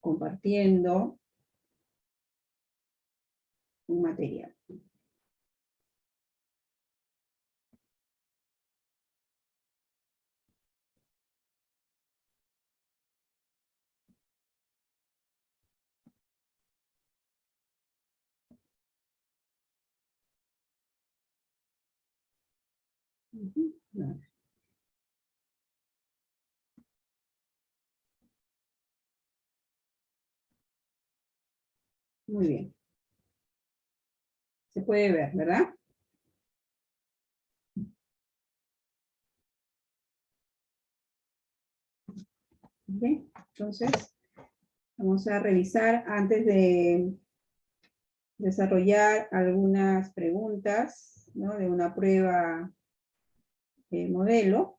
compartiendo un material. Vale. Muy bien. Se puede ver, ¿verdad? Bien, entonces vamos a revisar antes de desarrollar algunas preguntas, ¿no? De una prueba modelo,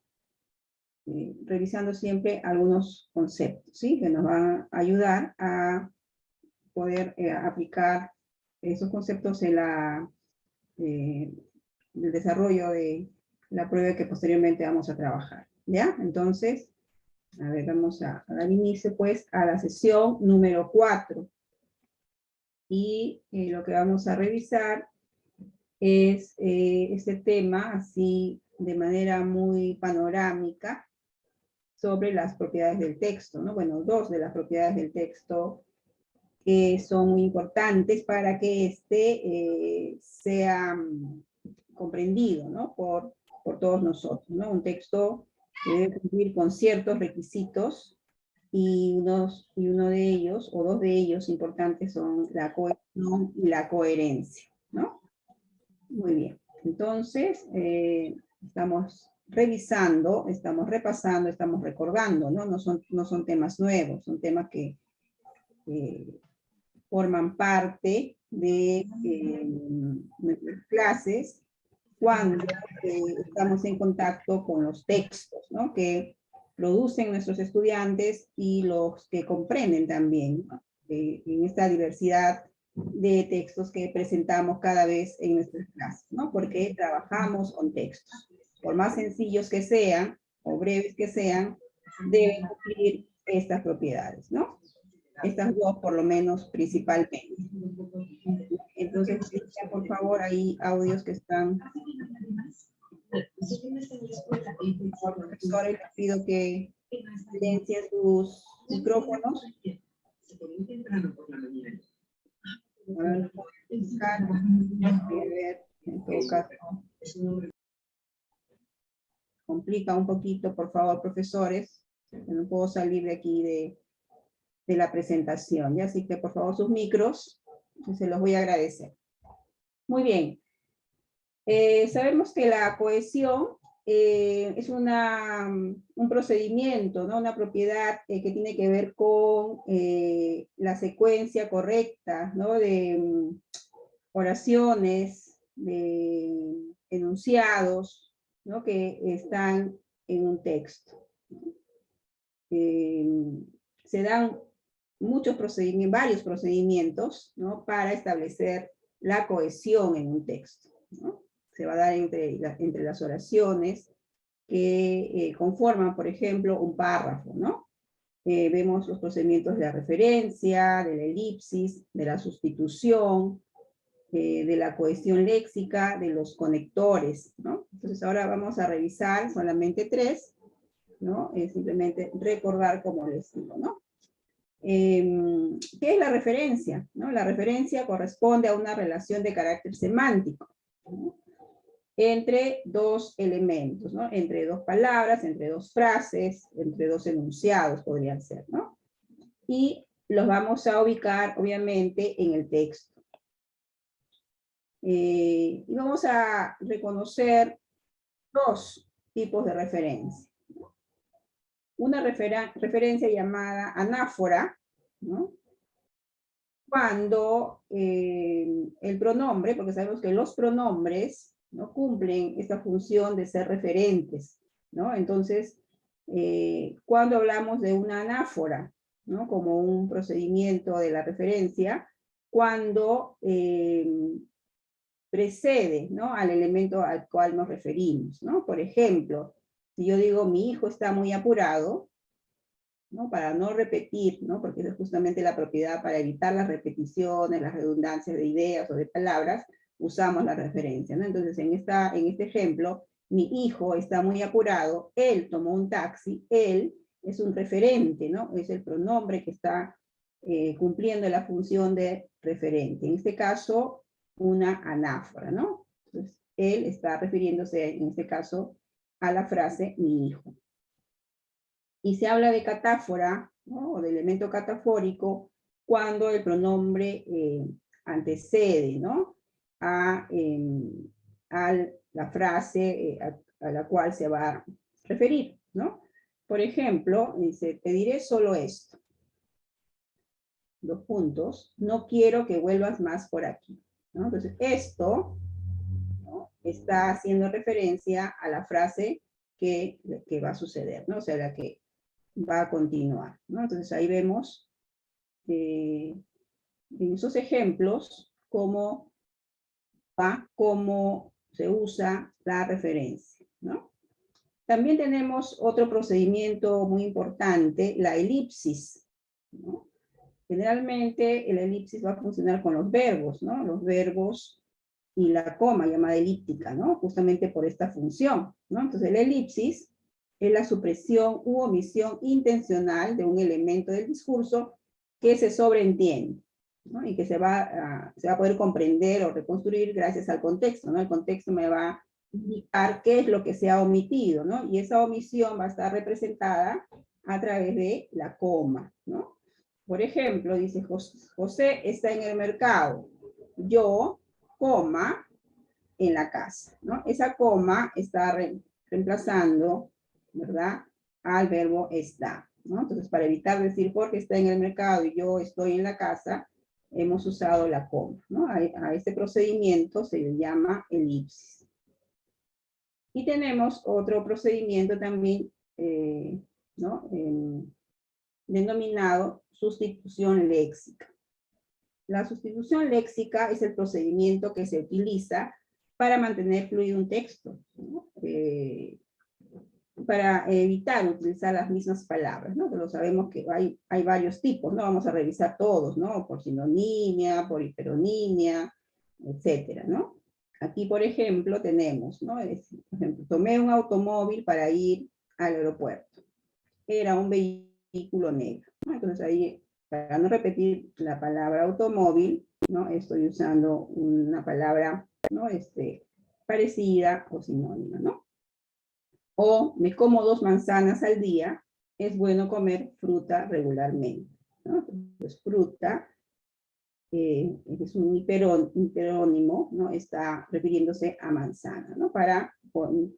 revisando siempre algunos conceptos, ¿sí? Que nos van a ayudar a poder aplicar esos conceptos en el desarrollo de la prueba que posteriormente vamos a trabajar, ¿ya? Entonces, a ver, vamos a dar inicio pues a la sesión número 4. Y lo que vamos a revisar es este tema así de manera muy panorámica sobre las propiedades del texto, ¿no? Bueno, dos de las propiedades del texto que son muy importantes para que éste sea comprendido, ¿no? por todos nosotros, ¿no? Un texto debe cumplir con ciertos requisitos y uno de ellos, o dos de ellos importantes, son la cohesión y la coherencia, ¿no? Muy bien. Entonces, estamos revisando, estamos repasando, estamos recordando, ¿no? No son temas nuevos, son temas que forman parte de nuestras clases cuando estamos en contacto con los textos, ¿no? Que producen nuestros estudiantes y los que comprenden también, ¿no? En esta diversidad de textos que presentamos cada vez en nuestras clases, ¿no? Porque trabajamos con textos. Por más sencillos que sean, o breves que sean, deben cumplir estas propiedades, ¿no? Estas dos, por lo menos, principalmente. Entonces, por favor, hay audios que están... Por profesores, les pido que silencien sus micrófonos. Ahora no puedo explicar. Voy a ver, en todo caso, complica un poquito, por favor, profesores. No puedo salir de aquí de la presentación, ¿ya? Así que, por favor, sus micros, se los voy a agradecer. Muy bien. Sabemos que la cohesión es un procedimiento, ¿no? Una propiedad que tiene que ver con la secuencia correcta, ¿no? De oraciones, de enunciados, ¿no? Que están en un texto. Se dan varios procedimientos, ¿no? Para establecer la cohesión en un texto, ¿no? Se va a dar entre las oraciones que conforman, por ejemplo, un párrafo, ¿no? Vemos los procedimientos de la referencia, de la elipsis, de la sustitución, de la cohesión léxica, de los conectores, ¿no? Entonces ahora vamos a revisar solamente 3, ¿no? Simplemente recordar como les digo, ¿no? ¿Qué es la referencia? ¿No? La referencia corresponde a una relación de carácter semántico, ¿no? Entre dos elementos, ¿no? Entre dos palabras, entre dos frases, entre dos enunciados podrían ser, ¿no? Y los vamos a ubicar, obviamente, en el texto. Y vamos a reconocer dos tipos de referencia. Una referencia llamada anáfora, ¿no? Cuando el pronombre, porque sabemos que los pronombres, ¿no? Cumplen esta función de ser referentes, ¿no? Entonces, cuando hablamos de una anáfora, ¿no? Como un procedimiento de la referencia, cuando precede, ¿no? Al elemento al cual nos referimos, ¿no? Por ejemplo, si yo digo mi hijo está muy apurado, ¿no? Para no repetir, ¿no? Porque esa es justamente la propiedad para evitar las repeticiones, las redundancias de ideas o de palabras, usamos la referencia, ¿no? Entonces, en este ejemplo, mi hijo está muy apurado, él tomó un taxi, él es un referente, ¿no? Es el pronombre que está cumpliendo la función de referente. En este caso, una anáfora, ¿no? Entonces, él está refiriéndose, en este caso, a la frase mi hijo. Y se habla de catáfora, ¿no? O de elemento catafórico, cuando el pronombre antecede, ¿no? A la frase a la cual se va a referir, ¿no? Por ejemplo, dice, te diré solo esto. 2 puntos, no quiero que vuelvas más por aquí, ¿no? Entonces, esto, ¿no? Está haciendo referencia a la frase que va a suceder, ¿no? O sea, la que va a continuar, ¿no? Entonces, ahí vemos en esos ejemplos cómo se usa la referencia, ¿no? También tenemos otro procedimiento muy importante, la elipsis, ¿no? Generalmente la elipsis va a funcionar con los verbos, ¿no? Los verbos y la coma llamada elíptica, ¿no? Justamente por esta función, ¿no? Entonces la elipsis es la supresión u omisión intencional de un elemento del discurso que se sobreentiende, ¿no? Y que se va a poder comprender o reconstruir gracias al contexto, ¿no? El contexto me va a indicar qué es lo que se ha omitido, ¿no? Y esa omisión va a estar representada a través de la coma, ¿no? Por ejemplo, dice, José está en el mercado, yo, coma, en la casa, ¿no? Esa coma está reemplazando, ¿verdad?, al verbo está, ¿no? Entonces, para evitar decir Jorge está en el mercado y yo estoy en la casa, hemos usado la coma, ¿no? A este procedimiento se le llama elipsis. Y tenemos otro procedimiento también, ¿no? Denominado sustitución léxica. La sustitución léxica es el procedimiento que se utiliza para mantener fluido un texto, ¿no? Para evitar utilizar las mismas palabras, ¿no? Pero sabemos que hay varios tipos, ¿no? Vamos a revisar todos, ¿no? Por sinonimia, por hiperonimia, etcétera, ¿no? Aquí, por ejemplo, tenemos, ¿no? Por ejemplo, tomé un automóvil para ir al aeropuerto. Era un vehículo negro, ¿no? Entonces ahí, para no repetir la palabra automóvil, ¿no? Estoy usando una palabra, ¿no? Parecida o sinónima, ¿no? O me como 2 manzanas al día, es bueno comer fruta regularmente, ¿no? Entonces, fruta es un hiperónimo, ¿no? Está refiriéndose a manzana, ¿no? Para,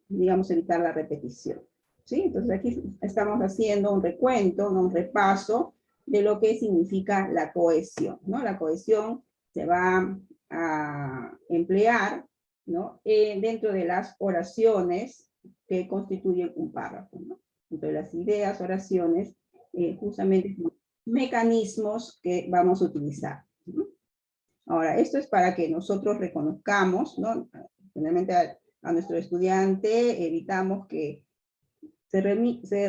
digamos, evitar la repetición. ¿Sí? Entonces aquí estamos haciendo un recuento, ¿no? Un repaso de lo que significa la cohesión, ¿no? La cohesión se va a emplear, ¿no? Dentro de las oraciones que constituyen un párrafo, ¿no? Entre las ideas, oraciones, justamente mecanismos que vamos a utilizar, ¿no? Ahora, esto es para que nosotros reconozcamos, ¿no? Finalmente a nuestro estudiante evitamos que se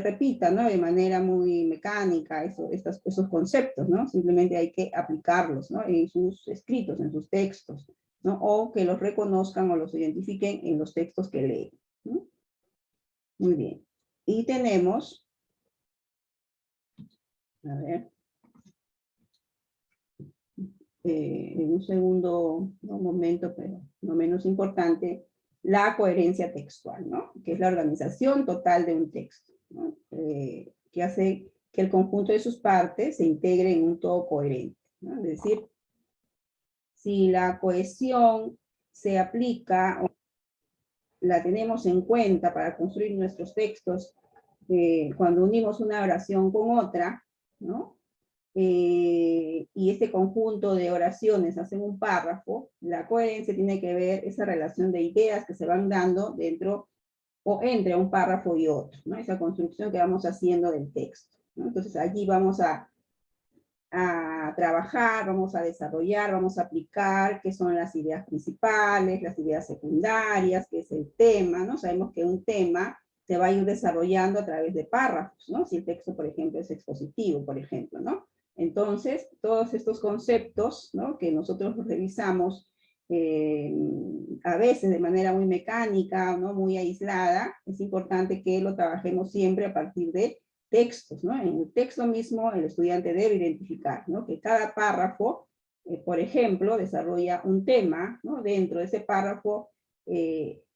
repita, ¿no? De manera muy mecánica esos conceptos, ¿no? Simplemente hay que aplicarlos, ¿no? En sus escritos, en sus textos, ¿no? O que los reconozcan o los identifiquen en los textos que leen, ¿no? Muy bien. Y tenemos, a ver, en un segundo momento, pero no menos importante, la coherencia textual, ¿no? Que es la organización total de un texto, ¿no? Que hace que el conjunto de sus partes se integre en un todo coherente, ¿no? Es decir, si la cohesión se aplica o la tenemos en cuenta para construir nuestros textos, cuando unimos una oración con otra, ¿no? Y este conjunto de oraciones hacen un párrafo, la coherencia tiene que ver esa relación de ideas que se van dando dentro o entre un párrafo y otro, ¿no? Esa construcción que vamos haciendo del texto, ¿no? Entonces allí vamos a trabajar, vamos a desarrollar, vamos a aplicar qué son las ideas principales, las ideas secundarias, qué es el tema, ¿no? Sabemos que un tema se va a ir desarrollando a través de párrafos, ¿no? Si el texto, por ejemplo, es expositivo, por ejemplo, ¿no? Entonces, todos estos conceptos, ¿no?, que nosotros revisamos a veces de manera muy mecánica, ¿no?, muy aislada, es importante que lo trabajemos siempre a partir de textos, ¿no? En el texto mismo el estudiante debe identificar, ¿no?, que cada párrafo, por ejemplo, desarrolla un tema, ¿no? Dentro de ese párrafo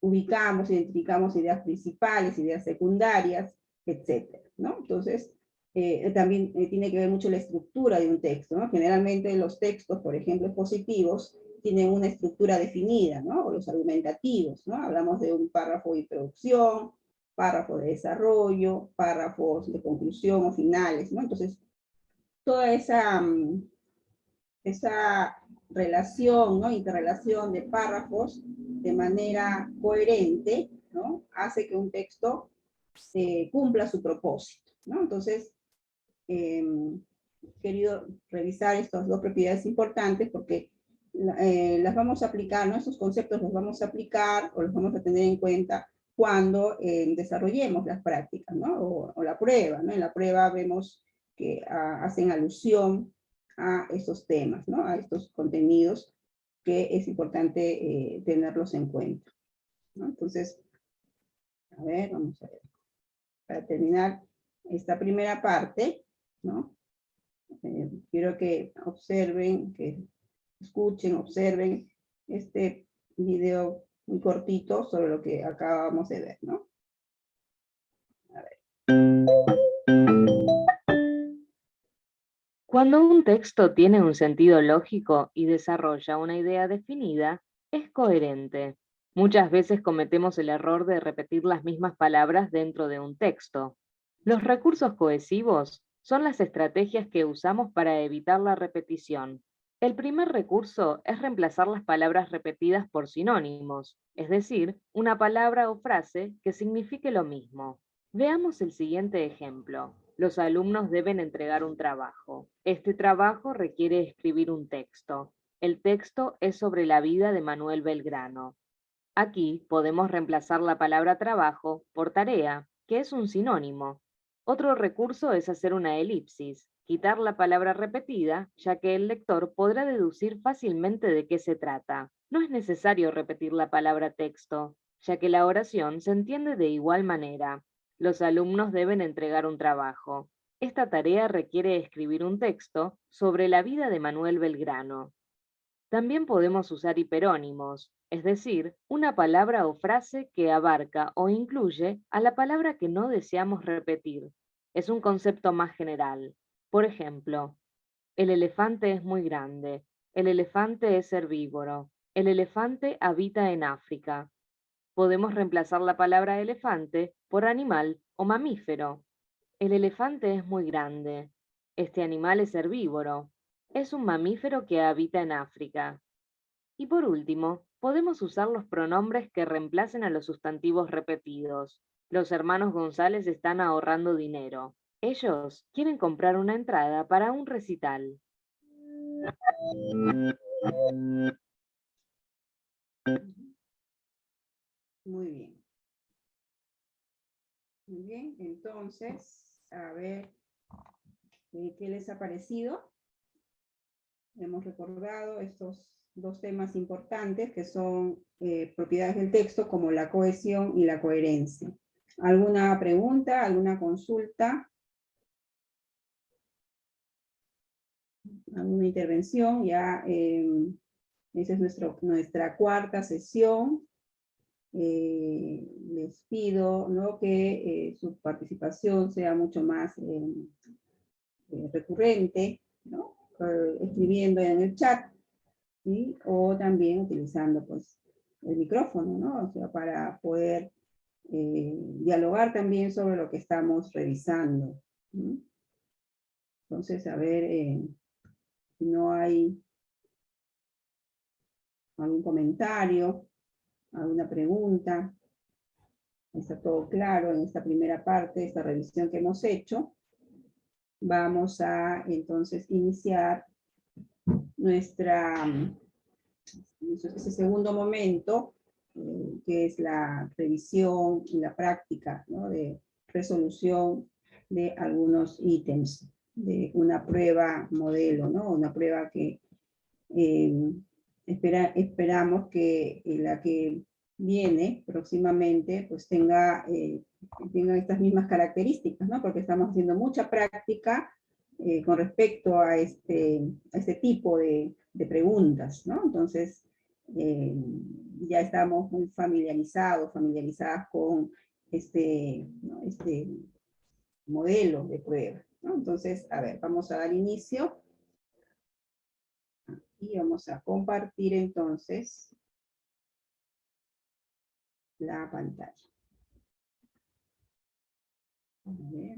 ubicamos, identificamos ideas principales, ideas secundarias, etcétera, ¿no? Entonces, también tiene que ver mucho la estructura de un texto, ¿no? Generalmente los textos, por ejemplo, expositivos, tienen una estructura definida, ¿no? O los argumentativos, ¿no? Hablamos de un párrafo de introducción, párrafo de desarrollo, párrafos de conclusión o finales, ¿no? Entonces, toda esa relación, ¿no?, interrelación de párrafos de manera coherente, ¿no?, hace que un texto cumpla su propósito, ¿no? Entonces, querido revisar estas dos propiedades importantes porque las vamos a aplicar, ¿no? Estos conceptos los vamos a aplicar o los vamos a tener en cuenta cuando desarrollemos las prácticas, ¿no? O la prueba, ¿no? En la prueba vemos que hacen alusión a estos temas, ¿no? A estos contenidos que es importante tenerlos en cuenta, ¿no? Entonces, a ver, vamos a ver. Para terminar esta primera parte, ¿no? Quiero que observen, que escuchen, observen este video muy cortito sobre lo que acabamos de ver, ¿no? A ver. Cuando un texto tiene un sentido lógico y desarrolla una idea definida, es coherente. Muchas veces cometemos el error de repetir las mismas palabras dentro de un texto. Los recursos cohesivos son las estrategias que usamos para evitar la repetición. El primer recurso es reemplazar las palabras repetidas por sinónimos, es decir, una palabra o frase que signifique lo mismo. Veamos el siguiente ejemplo. Los alumnos deben entregar un trabajo. Este trabajo requiere escribir un texto. El texto es sobre la vida de Manuel Belgrano. Aquí podemos reemplazar la palabra trabajo por tarea, que es un sinónimo. Otro recurso es hacer una elipsis, quitar la palabra repetida, ya que el lector podrá deducir fácilmente de qué se trata. No es necesario repetir la palabra texto, ya que la oración se entiende de igual manera. Los alumnos deben entregar un trabajo. Esta tarea requiere escribir un texto sobre la vida de Manuel Belgrano. También podemos usar hiperónimos, es decir, una palabra o frase que abarca o incluye a la palabra que no deseamos repetir. Es un concepto más general. Por ejemplo, el elefante es muy grande. El elefante es herbívoro. El elefante habita en África. Podemos reemplazar la palabra elefante por animal o mamífero. El elefante es muy grande. Este animal es herbívoro. Es un mamífero que habita en África. Y por último, podemos usar los pronombres que reemplacen a los sustantivos repetidos. Los hermanos González están ahorrando dinero. Ellos quieren comprar una entrada para un recital. Muy bien. Muy bien, entonces, a ver, ¿qué les ha parecido? Hemos recordado estos dos temas importantes que son propiedades del texto como la cohesión y la coherencia. ¿Alguna pregunta, alguna consulta? ¿Alguna intervención? Ya, esa es nuestra cuarta sesión. Les pido, ¿no?, que su participación sea mucho más recurrente, ¿no? Escribiendo en el chat, ¿sí? O también utilizando, pues, el micrófono, ¿no? O sea, para poder dialogar también sobre lo que estamos revisando, ¿sí? Entonces, a ver, si no hay algún comentario, alguna pregunta. Está todo claro en esta primera parte, esta revisión que hemos hecho. Vamos a entonces iniciar ese segundo momento que es la revisión y la práctica, ¿no?, de resolución de algunos ítems de una prueba modelo, ¿no? Una prueba que esperamos que la que viene próximamente pues tenga estas mismas características, ¿no? Porque estamos haciendo mucha práctica con respecto a este tipo de preguntas, ¿no? Entonces, ya estamos muy familiarizadas con ¿no?, este modelo de prueba, ¿no? Entonces, a ver, vamos a dar inicio y vamos a compartir entonces la pantalla. A ver.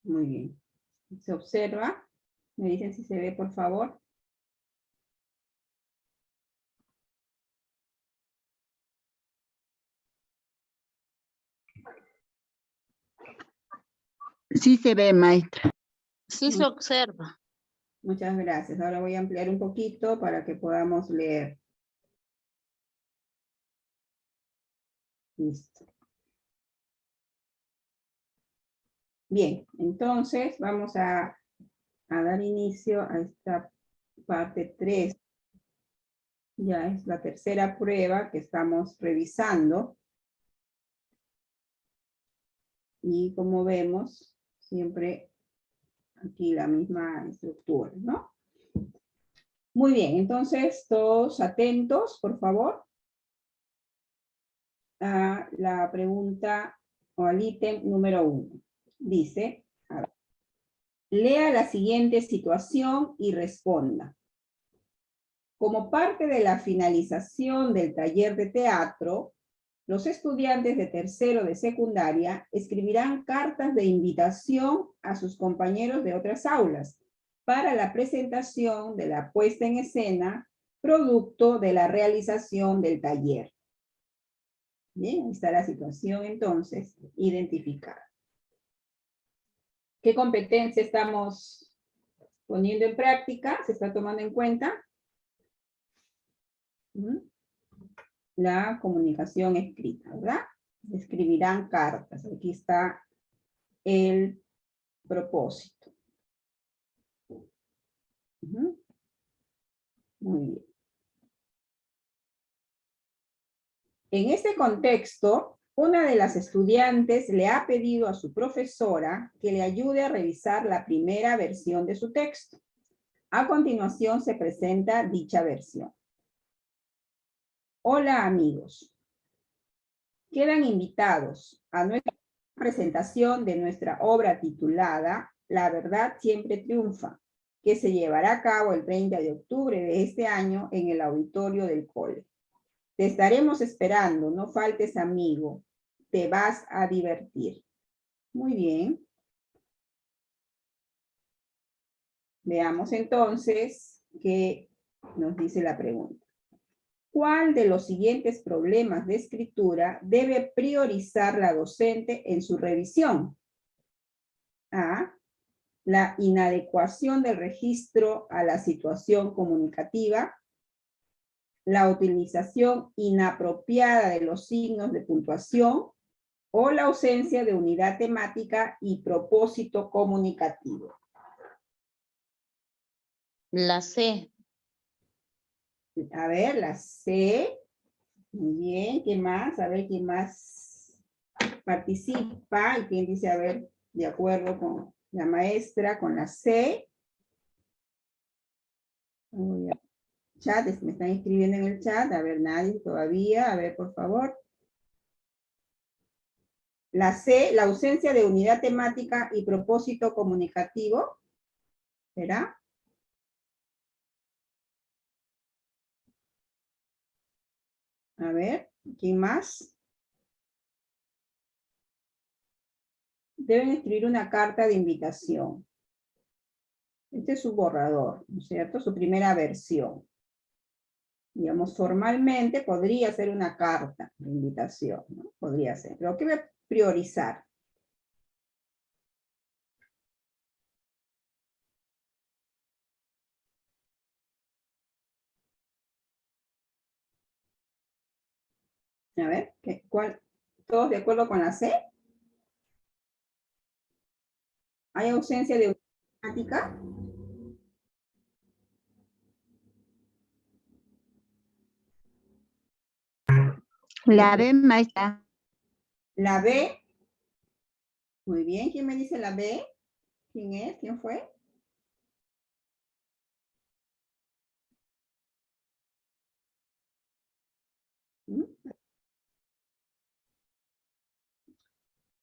Muy bien. Se observa. Me dicen si se ve, por favor. Sí se ve, maestra. Sí se observa. Muchas gracias. Ahora voy a ampliar un poquito para que podamos leer. Listo. Bien, entonces vamos a dar inicio a esta parte 3. Ya es la tercera prueba que estamos revisando. Y como vemos, siempre aquí la misma estructura, ¿no? Muy bien, entonces todos atentos, por favor, a la pregunta o al ítem número 1. Dice, a ver, lea la siguiente situación y responda. Como parte de la finalización del taller de teatro, los estudiantes de tercero de secundaria escribirán cartas de invitación a sus compañeros de otras aulas para la presentación de la puesta en escena producto de la realización del taller. Bien, ahí está la situación entonces identificada. ¿Qué competencia estamos poniendo en práctica? ¿Se está tomando en cuenta? La comunicación escrita, ¿verdad? Escribirán cartas. Aquí está el propósito. Muy bien. En este contexto, una de las estudiantes le ha pedido a su profesora que le ayude a revisar la primera versión de su texto. A continuación se presenta dicha versión. Hola amigos. Quedan invitados a nuestra presentación de nuestra obra titulada La verdad siempre triunfa, que se llevará a cabo el 30 de octubre de este año en el auditorio del cole. Te estaremos esperando, no faltes amigo, te vas a divertir. Muy bien. Veamos entonces qué nos dice la pregunta. ¿Cuál de los siguientes problemas de escritura debe priorizar la docente en su revisión? A. La inadecuación del registro a la situación comunicativa. La utilización inapropiada de los signos de puntuación o la ausencia de unidad temática y propósito comunicativo. La C. A ver, la C. Muy bien, ¿qué más? A ver, ¿quién más participa? Y quién dice, a ver, de acuerdo con La maestra con la C. Voy a- Chat, me están escribiendo en el chat. A ver, nadie todavía. A ver, por favor. La C, la ausencia de unidad temática y propósito comunicativo. ¿Será? A ver, ¿quién más? Deben escribir una carta de invitación. Este es su borrador, ¿no es cierto? Su primera versión. Digamos, formalmente podría ser una carta de invitación, ¿no? Podría ser. Pero ¿qué voy a priorizar? A ver, ¿cuál? ¿Todos de acuerdo con la C? ¿Hay ausencia de temática? La B, maestra. La B. Muy bien, ¿quién me dice la B? ¿Quién es? ¿Quién fue? ¿Mm?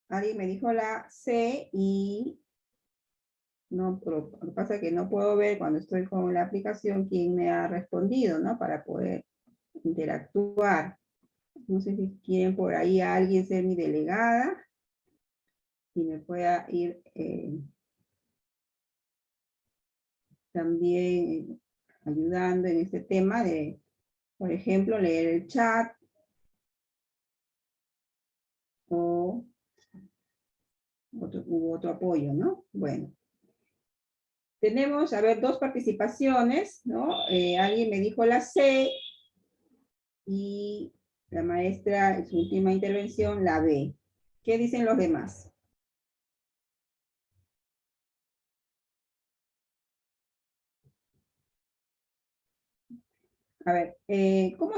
Alguien me dijo la C y no, pero lo que pasa es que no puedo ver cuando estoy con la aplicación quién me ha respondido, ¿no? Para poder interactuar. No sé si quieren por ahí a alguien ser mi delegada y me pueda ir también ayudando en este tema de, por ejemplo, leer el chat o otro apoyo, ¿no? Bueno. Tenemos, a ver, dos participaciones, ¿no? Alguien me dijo la C y la maestra en su última intervención la B. ¿Qué dicen los demás? A ver, ¿cómo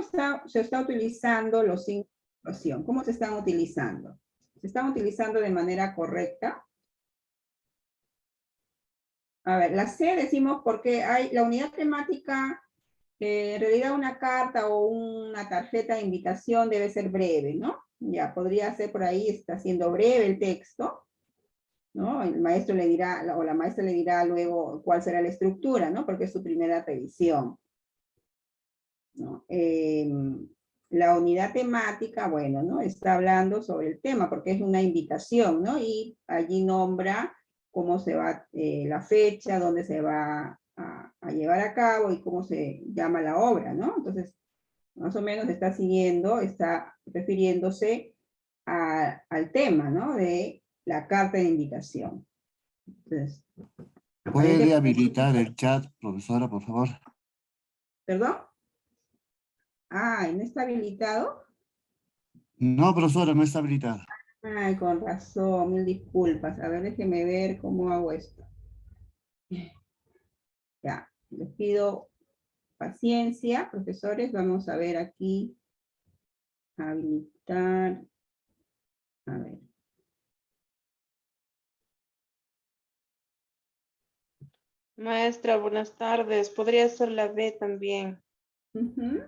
se está utilizando los signos de puntuación? ¿Cómo se están utilizando? ¿Se están utilizando de manera correcta? A ver, la C decimos porque hay la unidad temática, en realidad una carta o una tarjeta de invitación debe ser breve, ¿no? Ya podría ser por ahí, está siendo breve el texto, ¿no? El maestro le dirá, o la maestra le dirá luego cuál será la estructura, ¿no? Porque es su primera revisión, ¿no? La unidad temática, bueno, ¿no? Está hablando sobre el tema porque es una invitación, ¿no? Y allí nombra cómo se va, la fecha, dónde se va a llevar a cabo y cómo se llama la obra, ¿no? Entonces, más o menos está siguiendo, está refiriéndose al tema, ¿no? De la carta de invitación. Entonces, ¿Puede habilitar el chat, profesora, por favor? ¿Perdón? Ah, ¿no está habilitado? No, profesora, no está habilitado. Ay, con razón, mil disculpas. A ver, déjeme ver cómo hago esto. Ya, les pido paciencia, profesores. Vamos a ver aquí. Habilitar. A ver. Maestra, buenas tardes. Podría ser la B también. Ujú.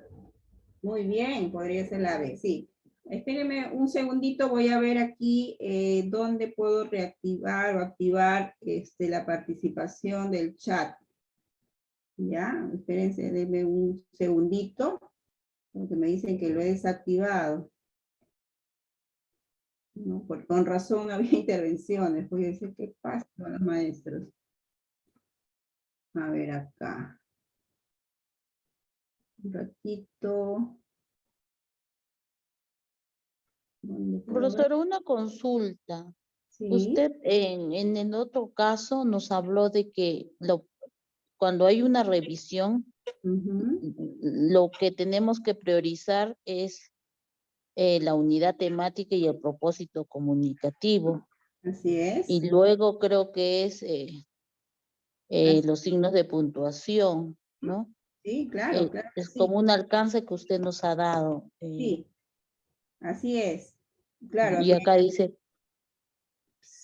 Muy bien, podría ser la B, sí. Espérenme un segundito, voy a ver aquí dónde puedo reactivar o activar la participación del chat. Ya, espérense, denme un segundito, porque me dicen que lo he desactivado. No, con razón no había intervenciones, voy a decir qué pasa con los maestros. A ver acá. Un ratito. ¿Dónde puedo ver? Profesor, una consulta. Sí. Usted en el otro caso nos habló de que cuando hay una revisión, Ujú, lo que tenemos que priorizar es la unidad temática y el propósito comunicativo. así es. Y luego creo que es Así- los signos de puntuación, ¿no? sí, claro, claro que Es sí. como un alcance que usted nos ha dado. Sí, así es. Claro, Y acá dice,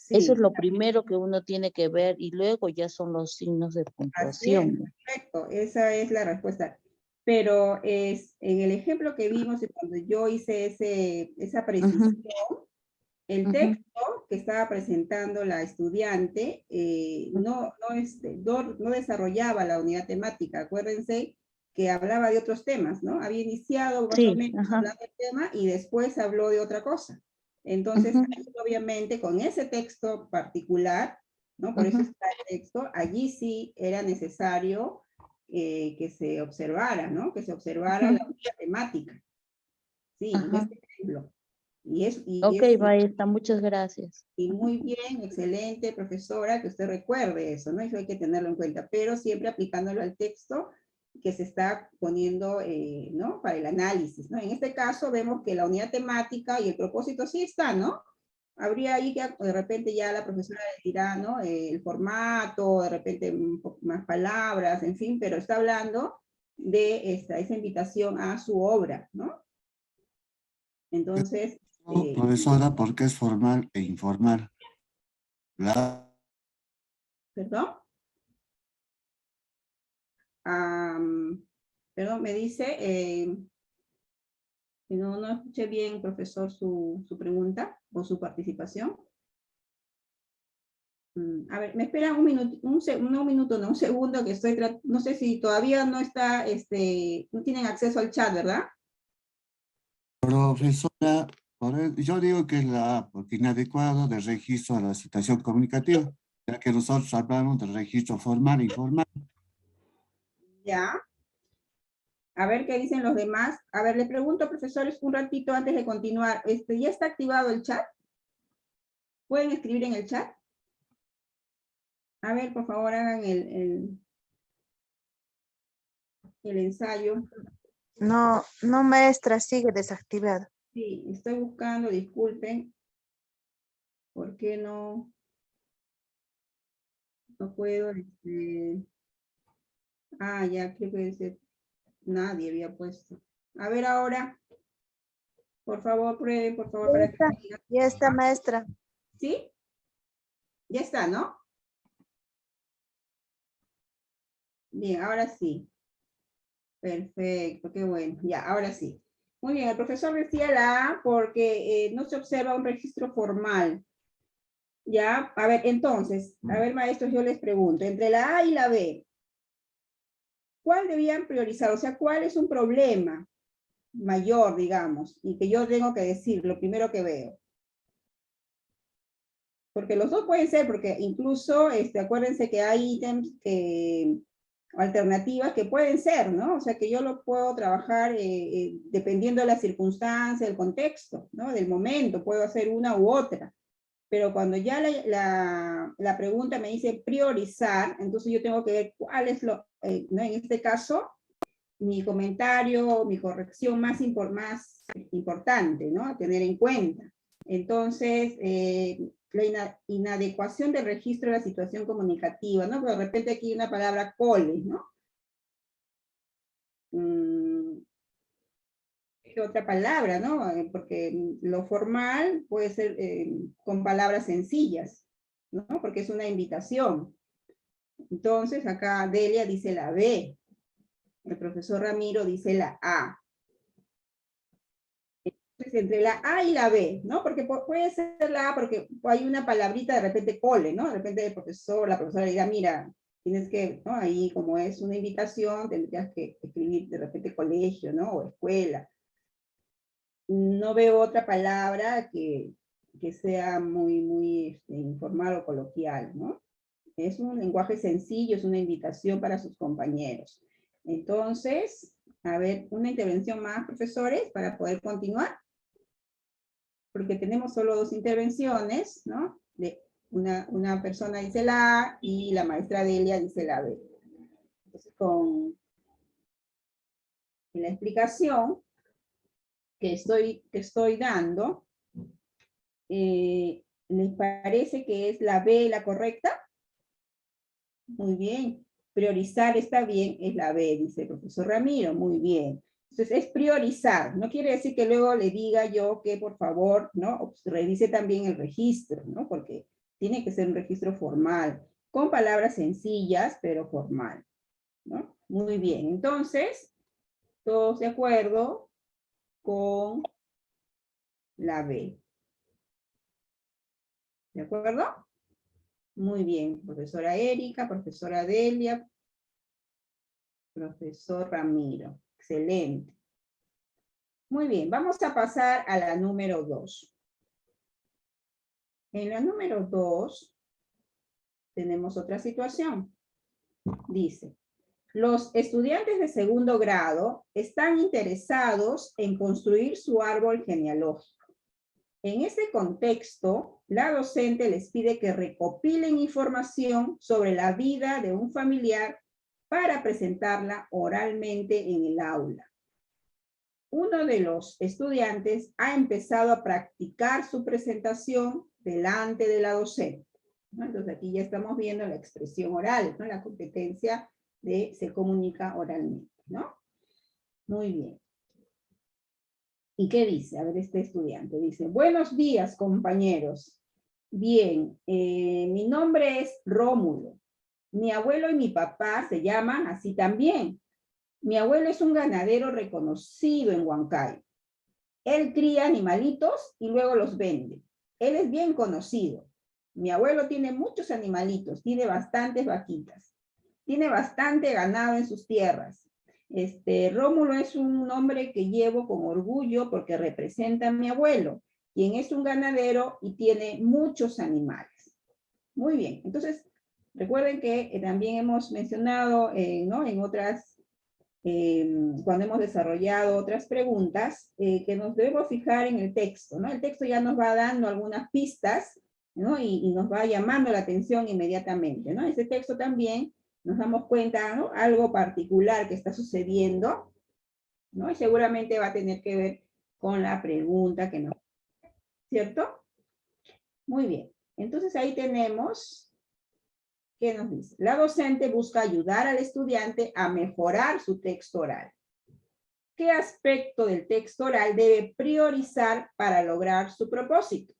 Eso es lo primero que uno tiene que ver y luego ya son los signos de Así es, puntuación. perfecto, esa es la respuesta. Pero es, en el ejemplo que vimos y cuando yo hice esa precisión, el texto que estaba presentando la estudiante no desarrollaba la unidad temática. Acuérdense que hablaba de otros temas, ¿no? Había iniciado más o menos hablando del tema y después habló de otra cosa. Entonces, ahí, obviamente, con ese texto particular, ¿no? Por eso está el texto, allí sí era necesario que se observara, ¿no? Que se observara la unidad temática. Sí, en este ejemplo. Ok, maestra, muchas gracias. Y muy bien, excelente, profesora, que usted recuerde eso, ¿no? Eso hay que tenerlo en cuenta, pero siempre aplicándolo al texto que se está poniendo, ¿no? Para el análisis, ¿no? En este caso vemos que la unidad temática y el propósito sí está, ¿no? Habría ahí que de repente ya la profesora le dirá, ¿no? El formato, de repente un poco más palabras, en fin, pero está hablando de esa invitación a su obra, ¿no? Entonces... Profesora, porque es formal e informal. ¿Perdón? Perdón, me dice, no escuché bien, profesor, su pregunta o su participación. A ver, me espera un minuto, un segundo que estoy no sé si todavía no está, no tienen acceso al chat, ¿verdad? Profesora, yo digo que es la A, porque inadecuado de registro a la situación comunicativa, ya que nosotros hablamos del registro formal e informal. Ya. A ver qué dicen los demás. A ver, les pregunto, profesores, un ratito antes de continuar. ¿Ya está activado el chat? ¿Pueden escribir en el chat? A ver, por favor, hagan el ensayo. No, no, maestra, sigue desactivado. Sí, estoy buscando, disculpen. ¿Por qué no puedo? Ya, creo que nadie había puesto. A ver ahora, por favor, prueben, por favor, para que me digan. Ya está, maestra. ¿Sí? Ya está, ¿no? Bien, ahora sí. Perfecto, qué bueno. Ya, ahora sí. Muy bien, el profesor decía la A porque no se observa un registro formal. Ya, a ver, entonces, a ver, maestros, yo les pregunto, entre la A y la B, ¿cuál debían priorizar? O sea, ¿cuál es un problema mayor, digamos, y que yo tengo que decir lo primero que veo? Porque los dos pueden ser, porque incluso, acuérdense que hay ítems alternativas que pueden ser, ¿no? O sea, que yo lo puedo trabajar dependiendo de la circunstancia, el contexto, ¿no? Del momento, puedo hacer una u otra. Pero cuando ya la pregunta me dice priorizar, entonces yo tengo que ver cuál es ¿no? En este caso, mi comentario, mi corrección más importante, ¿no? A tener en cuenta. Entonces, la inadecuación del registro de la situación comunicativa, ¿no? Pero de repente aquí hay una palabra cole, ¿no? ¿Qué otra palabra, no? Porque lo formal puede ser con palabras sencillas, ¿no? Porque es una invitación. Entonces, acá Delia dice la B. El profesor Ramiro dice la A. Entonces, entre la A y la B, ¿no? Porque puede ser la A porque hay una palabrita de repente cole, ¿no? De repente el profesor, la profesora dirá, mira, tienes que, ¿no? Ahí como es una invitación, tendrías que escribir de repente colegio, ¿no? O escuela. No veo otra palabra que sea muy informal o coloquial, ¿no? Es un lenguaje sencillo, es una invitación para sus compañeros. Entonces, a ver, una intervención más, profesores, para poder continuar. Porque tenemos solo 2 intervenciones, ¿no? Una persona dice la A y la maestra Delia dice la B. Entonces, con la explicación que estoy dando, ¿les parece que es la B la correcta? Muy bien. Priorizar está bien, es la B, dice el profesor Ramiro. Muy bien. Entonces, es priorizar. No quiere decir que luego le diga yo que, por favor, ¿no? Revise también el registro, ¿no? Porque Tiene que ser un registro formal, con palabras sencillas, pero formal, ¿no? Muy bien, entonces, todos de acuerdo con la B. ¿De acuerdo? Muy bien, profesora Erika, profesora Delia, profesor Ramiro. Excelente. Muy bien, vamos a pasar a la número 2. En la número 2 tenemos otra situación. Dice, los estudiantes de segundo grado están interesados en construir su árbol genealógico. En ese contexto, la docente les pide que recopilen información sobre la vida de un familiar para presentarla oralmente en el aula. Uno de los estudiantes ha empezado a practicar su presentación delante de la docente, ¿no? Entonces aquí ya estamos viendo la expresión oral, ¿no? La competencia de se comunica oralmente, ¿no? Muy bien. ¿Y qué dice? A ver, este estudiante dice, buenos días, compañeros. Bien, mi nombre es Rómulo. Mi abuelo y mi papá se llaman así también. Mi abuelo es un ganadero reconocido en Huancayo. Él cría animalitos y luego los vende. Él es bien conocido. Mi abuelo tiene muchos animalitos, tiene bastantes vaquitas. Tiene bastante ganado en sus tierras. Rómulo es un nombre que llevo con orgullo porque representa a mi abuelo, quien es un ganadero y tiene muchos animales. Muy bien, entonces recuerden que también hemos mencionado, ¿no? En otras, cuando hemos desarrollado otras preguntas, que nos debemos fijar en el texto, ¿no? El texto ya nos va dando algunas pistas, ¿no? Y nos va llamando la atención inmediatamente, ¿no? Ese texto también nos damos cuenta, ¿no? Algo particular que está sucediendo, ¿no? Y seguramente va a tener que ver con la pregunta que nos... ¿Cierto? Muy bien. Entonces ahí tenemos, ¿qué nos dice? La docente busca ayudar al estudiante a mejorar su texto oral. ¿Qué aspecto del texto oral debe priorizar para lograr su propósito?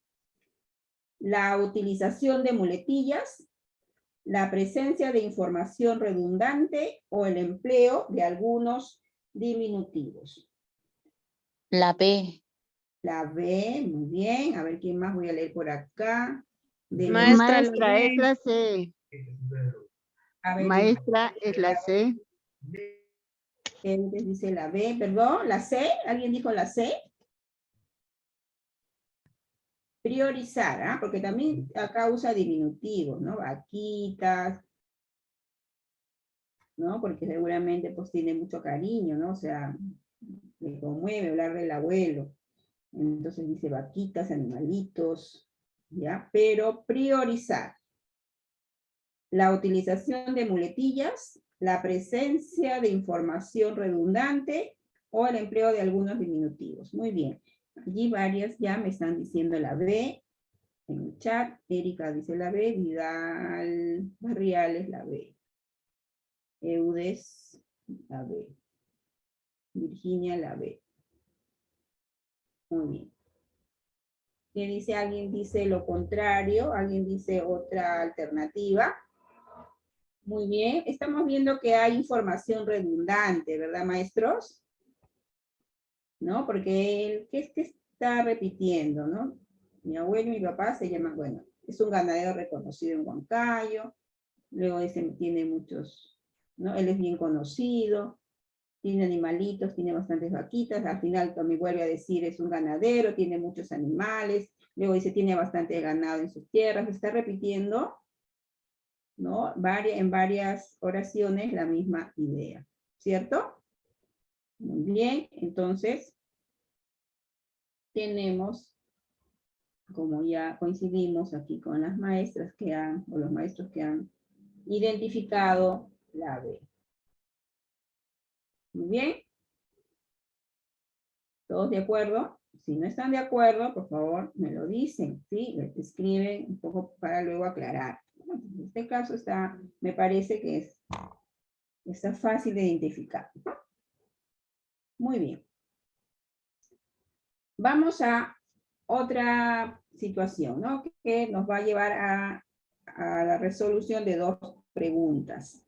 La utilización de muletillas, la presencia de información redundante o el empleo de algunos diminutivos. La B. La B, muy bien. A ver, ¿quién más voy a leer por acá? Maestra, Maestra, es la C. A ver, Maestra, es la C. dice la B, perdón, la C. ¿Alguien dijo la C? Priorizar, ¿ah? Porque también acá usa diminutivos, ¿no? Vaquitas, ¿no? Porque seguramente pues tiene mucho cariño, ¿no? O sea, le conmueve hablar del abuelo. Entonces dice vaquitas, animalitos, ¿ya? Pero priorizar. La utilización de muletillas, la presencia de información redundante o el empleo de algunos diminutivos. Muy bien. Allí varias ya me están diciendo la B en el chat. Erika dice la B, Vidal Barriales la B. Eudes la B. Virginia la B. Muy bien. ¿Qué dice? Alguien dice lo contrario, alguien dice otra alternativa. Muy bien, estamos viendo que hay información redundante, ¿verdad, maestros? ¿No? Porque ¿qué es que está repitiendo, no? Mi abuelo y mi papá se llaman, bueno, es un ganadero reconocido en Huancayo, luego ese tiene muchos, ¿no? Él es bien conocido, tiene animalitos, tiene bastantes vaquitas, al final también vuelve a decir es un ganadero, tiene muchos animales, luego dice tiene bastante ganado en sus tierras, está repitiendo, ¿no? En varias oraciones la misma idea, ¿cierto? Muy bien, entonces tenemos, como ya coincidimos aquí con las maestras que han, o los maestros que han identificado la B. Muy bien. ¿Todos de acuerdo? Si no están de acuerdo, por favor, me lo dicen, ¿sí? Me escriben un poco para luego aclarar. En este caso está, me parece que está fácil de identificar. Muy bien. Vamos a otra situación, ¿no? Que nos va a llevar a la resolución de 2 preguntas.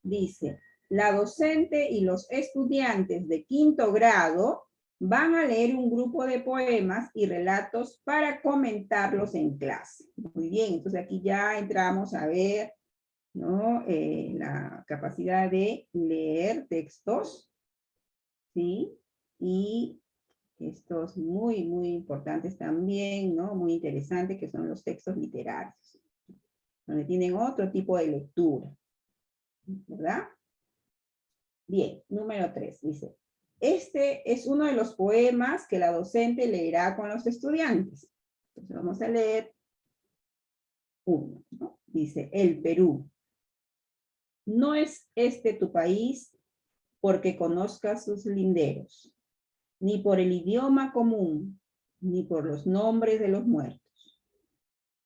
Dice, la docente y los estudiantes de 5º grado van a leer un grupo de poemas y relatos para comentarlos en clase. Muy bien, entonces aquí ya entramos a ver, ¿no? La capacidad de leer textos, ¿sí? Y estos muy, muy importantes también, ¿no? Muy interesantes, que son los textos literarios, donde tienen otro tipo de lectura, ¿verdad? Bien, número 3, dice, este es uno de los poemas que la docente leerá con los estudiantes. Entonces vamos a leer uno, ¿no? Dice, el Perú. No es este tu país porque conozcas sus linderos, ni por el idioma común, ni por los nombres de los muertos.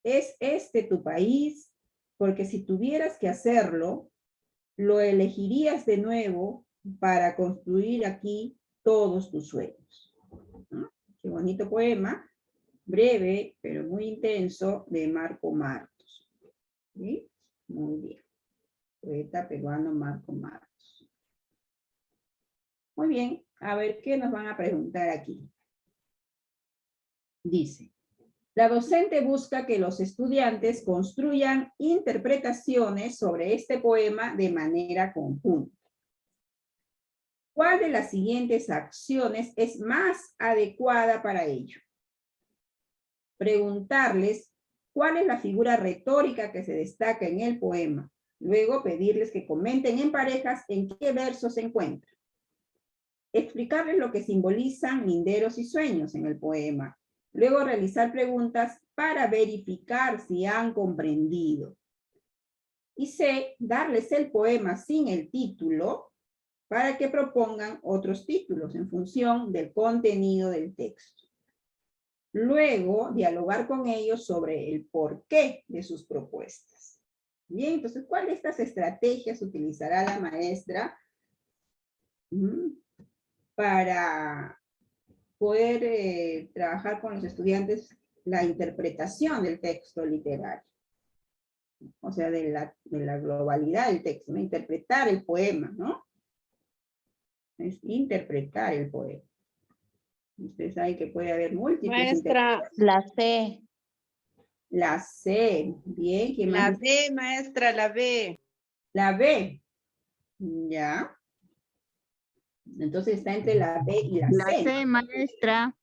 Es este tu país porque si tuvieras que hacerlo, lo elegirías de nuevo para construir aquí todos tus sueños. ¿No? Qué bonito poema, breve, pero muy intenso, de Marco Martos. ¿Sí? Muy bien. Poeta peruano Marco Martos. Muy bien, a ver qué nos van a preguntar aquí. Dice, la docente busca que los estudiantes construyan interpretaciones sobre este poema de manera conjunta. ¿Cuál de las siguientes acciones es más adecuada para ello? Preguntarles cuál es la figura retórica que se destaca en el poema. Luego pedirles que comenten en parejas en qué verso se encuentra. Explicarles lo que simbolizan linderos y sueños en el poema. Luego realizar preguntas para verificar si han comprendido. Y C, darles el poema sin el título para que propongan otros títulos en función del contenido del texto. Luego, dialogar con ellos sobre el porqué de sus propuestas. Bien, entonces, ¿cuál de estas estrategias utilizará la maestra para poder trabajar con los estudiantes la interpretación del texto literario? O sea, de la globalidad del texto, ¿no? Interpretar el poema, ¿no? Es interpretar el poema. Ustedes saben que puede haber múltiples Maestra, La C. La C, bien, ¿qué la más? B, maestra, la B. La B, ya. Entonces está entre la B y la La C. C, maestra.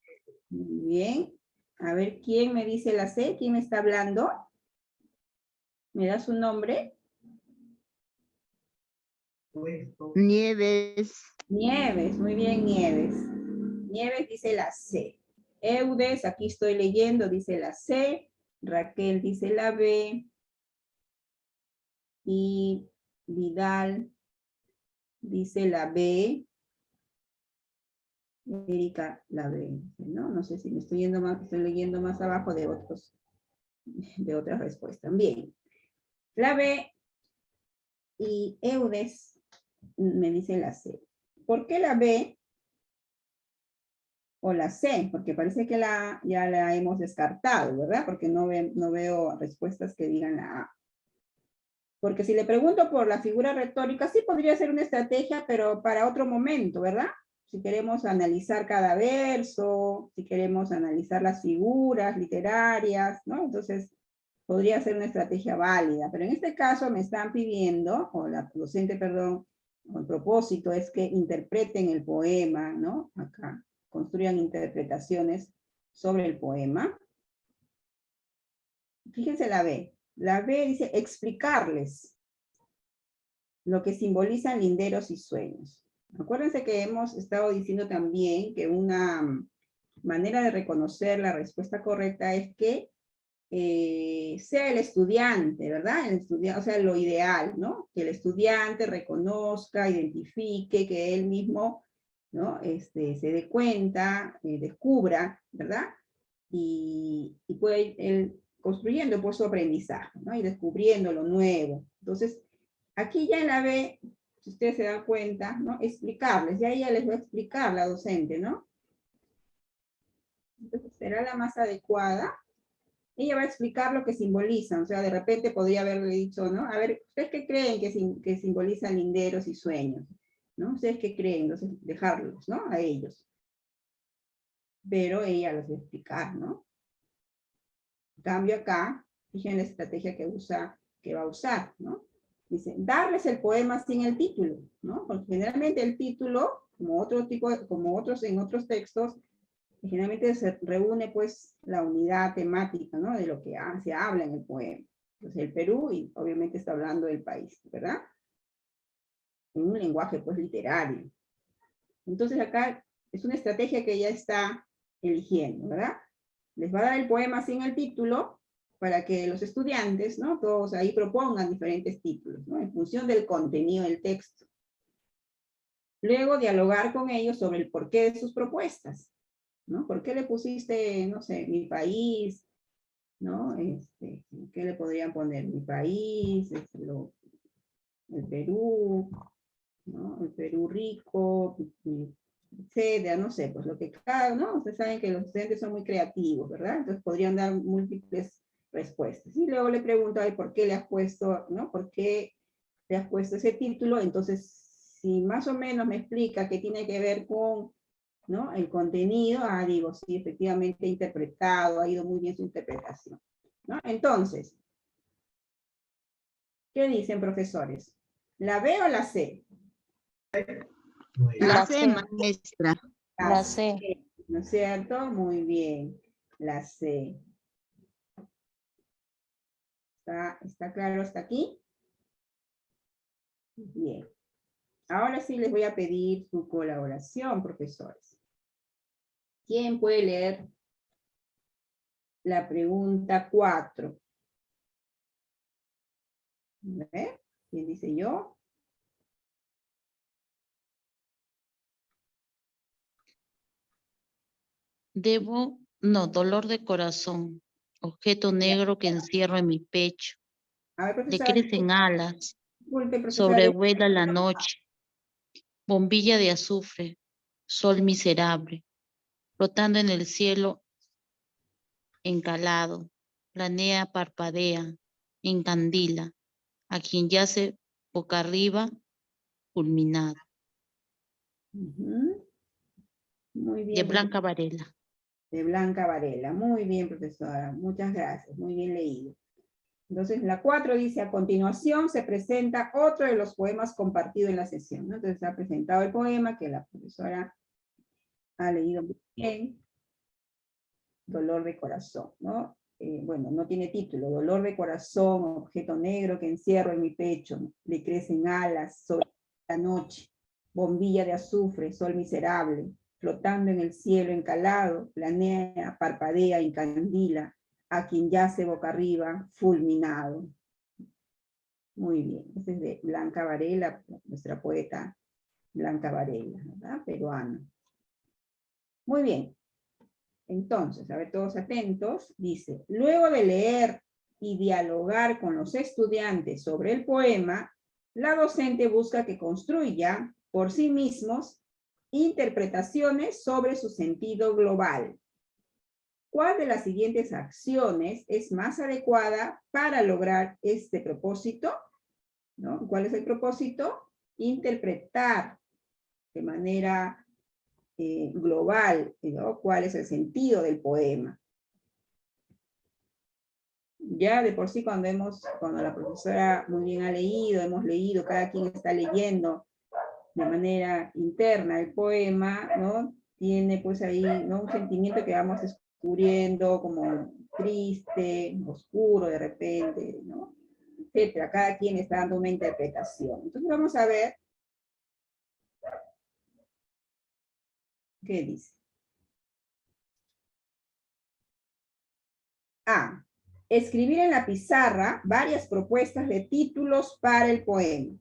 Muy bien. A ver, ¿quién me dice la C? ¿Quién me está hablando? ¿Me da su nombre? Nieves. Nieves, muy bien, Nieves. Nieves dice la C. Eudes, aquí estoy leyendo, dice la C. Raquel dice la B. Y Vidal dice la B. Erika la B. No, no sé si me estoy yendo más, estoy leyendo más abajo de otras respuestas. Bien. La B y Eudes me dice la C. ¿Por qué la B o la C? Porque parece que ya la hemos descartado, ¿verdad? Porque no veo respuestas que digan la A. Porque si le pregunto por la figura retórica, sí podría ser una estrategia, pero para otro momento, ¿verdad? Si queremos analizar cada verso, si queremos analizar las figuras literarias, ¿no? Entonces, podría ser una estrategia válida. Pero en este caso me están pidiendo, o la docente, perdón, o el propósito es que interpreten el poema, ¿no? Acá, construyan interpretaciones sobre el poema. Fíjense la B. La B dice explicarles lo que simbolizan linderos y sueños. Acuérdense que hemos estado diciendo también que una manera de reconocer la respuesta correcta es que sea el estudiante, ¿verdad? O sea, lo ideal, ¿no? Que el estudiante reconozca, identifique, que él mismo, ¿no? Se dé cuenta, descubra, ¿verdad? Y puede ir construyendo pues su aprendizaje, ¿no? Y descubriendo lo nuevo. Entonces, aquí ya en la B, si ustedes se dan cuenta, ¿no? Explicarles, ya ella les va a explicar la docente, ¿no? Entonces, será la más adecuada. Ella va a explicar lo que simbolizan, o sea, de repente podría haberle dicho, ¿no? A ver, ¿ustedes qué creen que simbolizan linderos y sueños? ¿No? ¿Ustedes qué creen? Entonces, dejarlos, ¿no? A ellos. Pero ella los va a explicar, ¿no? En cambio acá, fíjense la estrategia que va a usar, ¿no? Dice, darles el poema sin el título, ¿no? Porque generalmente el título, como otros en otros textos, generalmente se reúne pues la unidad temática, ¿no? De lo que se habla en el poema. Entonces el Perú, y obviamente está hablando del país, ¿verdad? En un lenguaje pues literario. Entonces acá es una estrategia que ella está eligiendo, ¿verdad? Les va a dar el poema sin el título para que los estudiantes, ¿no? Todos ahí propongan diferentes títulos, ¿no? En función del contenido del texto. Luego dialogar con ellos sobre el porqué de sus propuestas, ¿no? ¿Por qué le pusiste, no sé, mi país, ¿no? ¿Qué le podrían poner? Mi país, el Perú, ¿no? El Perú rico, etcétera, no sé, pues lo que cada, ¿no? Ustedes saben que los estudiantes son muy creativos, ¿verdad? Entonces podrían dar múltiples respuestas. Y luego le pregunto, ay, ¿por qué le has puesto, ¿no? ¿Por qué le has puesto ese título? Entonces, si más o menos me explica qué tiene que ver con, ¿no? El contenido, digo, sí, efectivamente interpretado, ha ido muy bien su interpretación, ¿no? Entonces, ¿qué dicen, profesores? ¿La B o la C? La La C, C. maestra. La C. ¿No es cierto? Muy bien, la C. ¿Está claro hasta aquí? Bien. Ahora sí les voy a pedir su colaboración, profesores. ¿Quién puede leer la pregunta 4? ¿Ver? ¿Quién dice yo? Dolor de corazón, objeto negro que encierro en mi pecho, A ver, le profesora, crecen alas, disculpe, profesora. sobrevuela la noche, bombilla de azufre, sol miserable, flotando en el cielo encalado, planea, parpadea, encandila, a quien yace boca arriba, fulminado. Ujú. Muy De bien. Blanca Varela. De Blanca Varela. Muy bien, profesora. Muchas gracias. Muy bien leído. Entonces, la 4 dice, a continuación se presenta otro de los poemas compartido en la sesión, ¿no? Entonces, se ha presentado el poema que la profesora ha leído muy bien. Dolor de corazón, ¿no? Bueno, no tiene título. Dolor de corazón, objeto negro que encierro en mi pecho. Le crecen alas sobre la noche. Bombilla de azufre, sol miserable. Flotando en el cielo encalado, planea, parpadea, encandila, a quien yace boca arriba, fulminado. Muy bien, este es de Blanca Varela, nuestra poeta Blanca Varela, ¿verdad? Peruana. Muy bien. Entonces, a ver, todos atentos, dice, luego de leer y dialogar con los estudiantes sobre el poema, la docente busca que construya por sí mismos interpretaciones sobre su sentido global. ¿Cuál de las siguientes acciones es más adecuada para lograr este propósito? ¿No? ¿Cuál es el propósito? Interpretar de manera global, ¿no? ¿Cuál es el sentido del poema? Ya de por sí cuando la profesora muy bien ha leído, hemos leído, cada quien está leyendo de manera interna el poema, ¿no? Tiene pues ahí, ¿no? Un sentimiento que vamos descubriendo como triste, oscuro de repente, ¿no? Etcétera. Cada quien está dando una interpretación. Entonces vamos a ver qué dice. A. Escribir en la pizarra varias propuestas de títulos para el poema.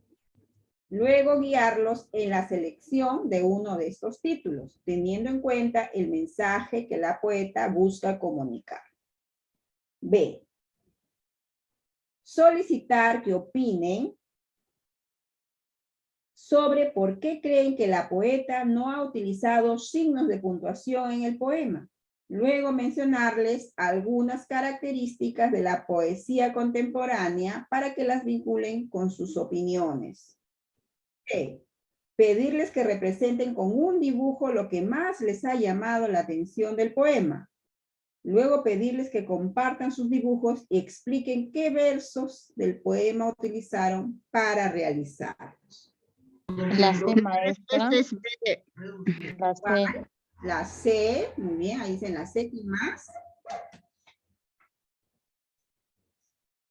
Luego guiarlos en la selección de uno de estos títulos, teniendo en cuenta el mensaje que la poeta busca comunicar. B. Solicitar que opinen sobre por qué creen que la poeta no ha utilizado signos de puntuación en el poema. Luego mencionarles algunas características de la poesía contemporánea para que las vinculen con sus opiniones. B. Pedirles que representen con un dibujo lo que más les ha llamado la atención del poema. Luego pedirles que compartan sus dibujos y expliquen qué versos del poema utilizaron para realizarlos. La C, maestra. Ese es B. La C. La C, muy bien, ahí dicen la C, ¿quién más?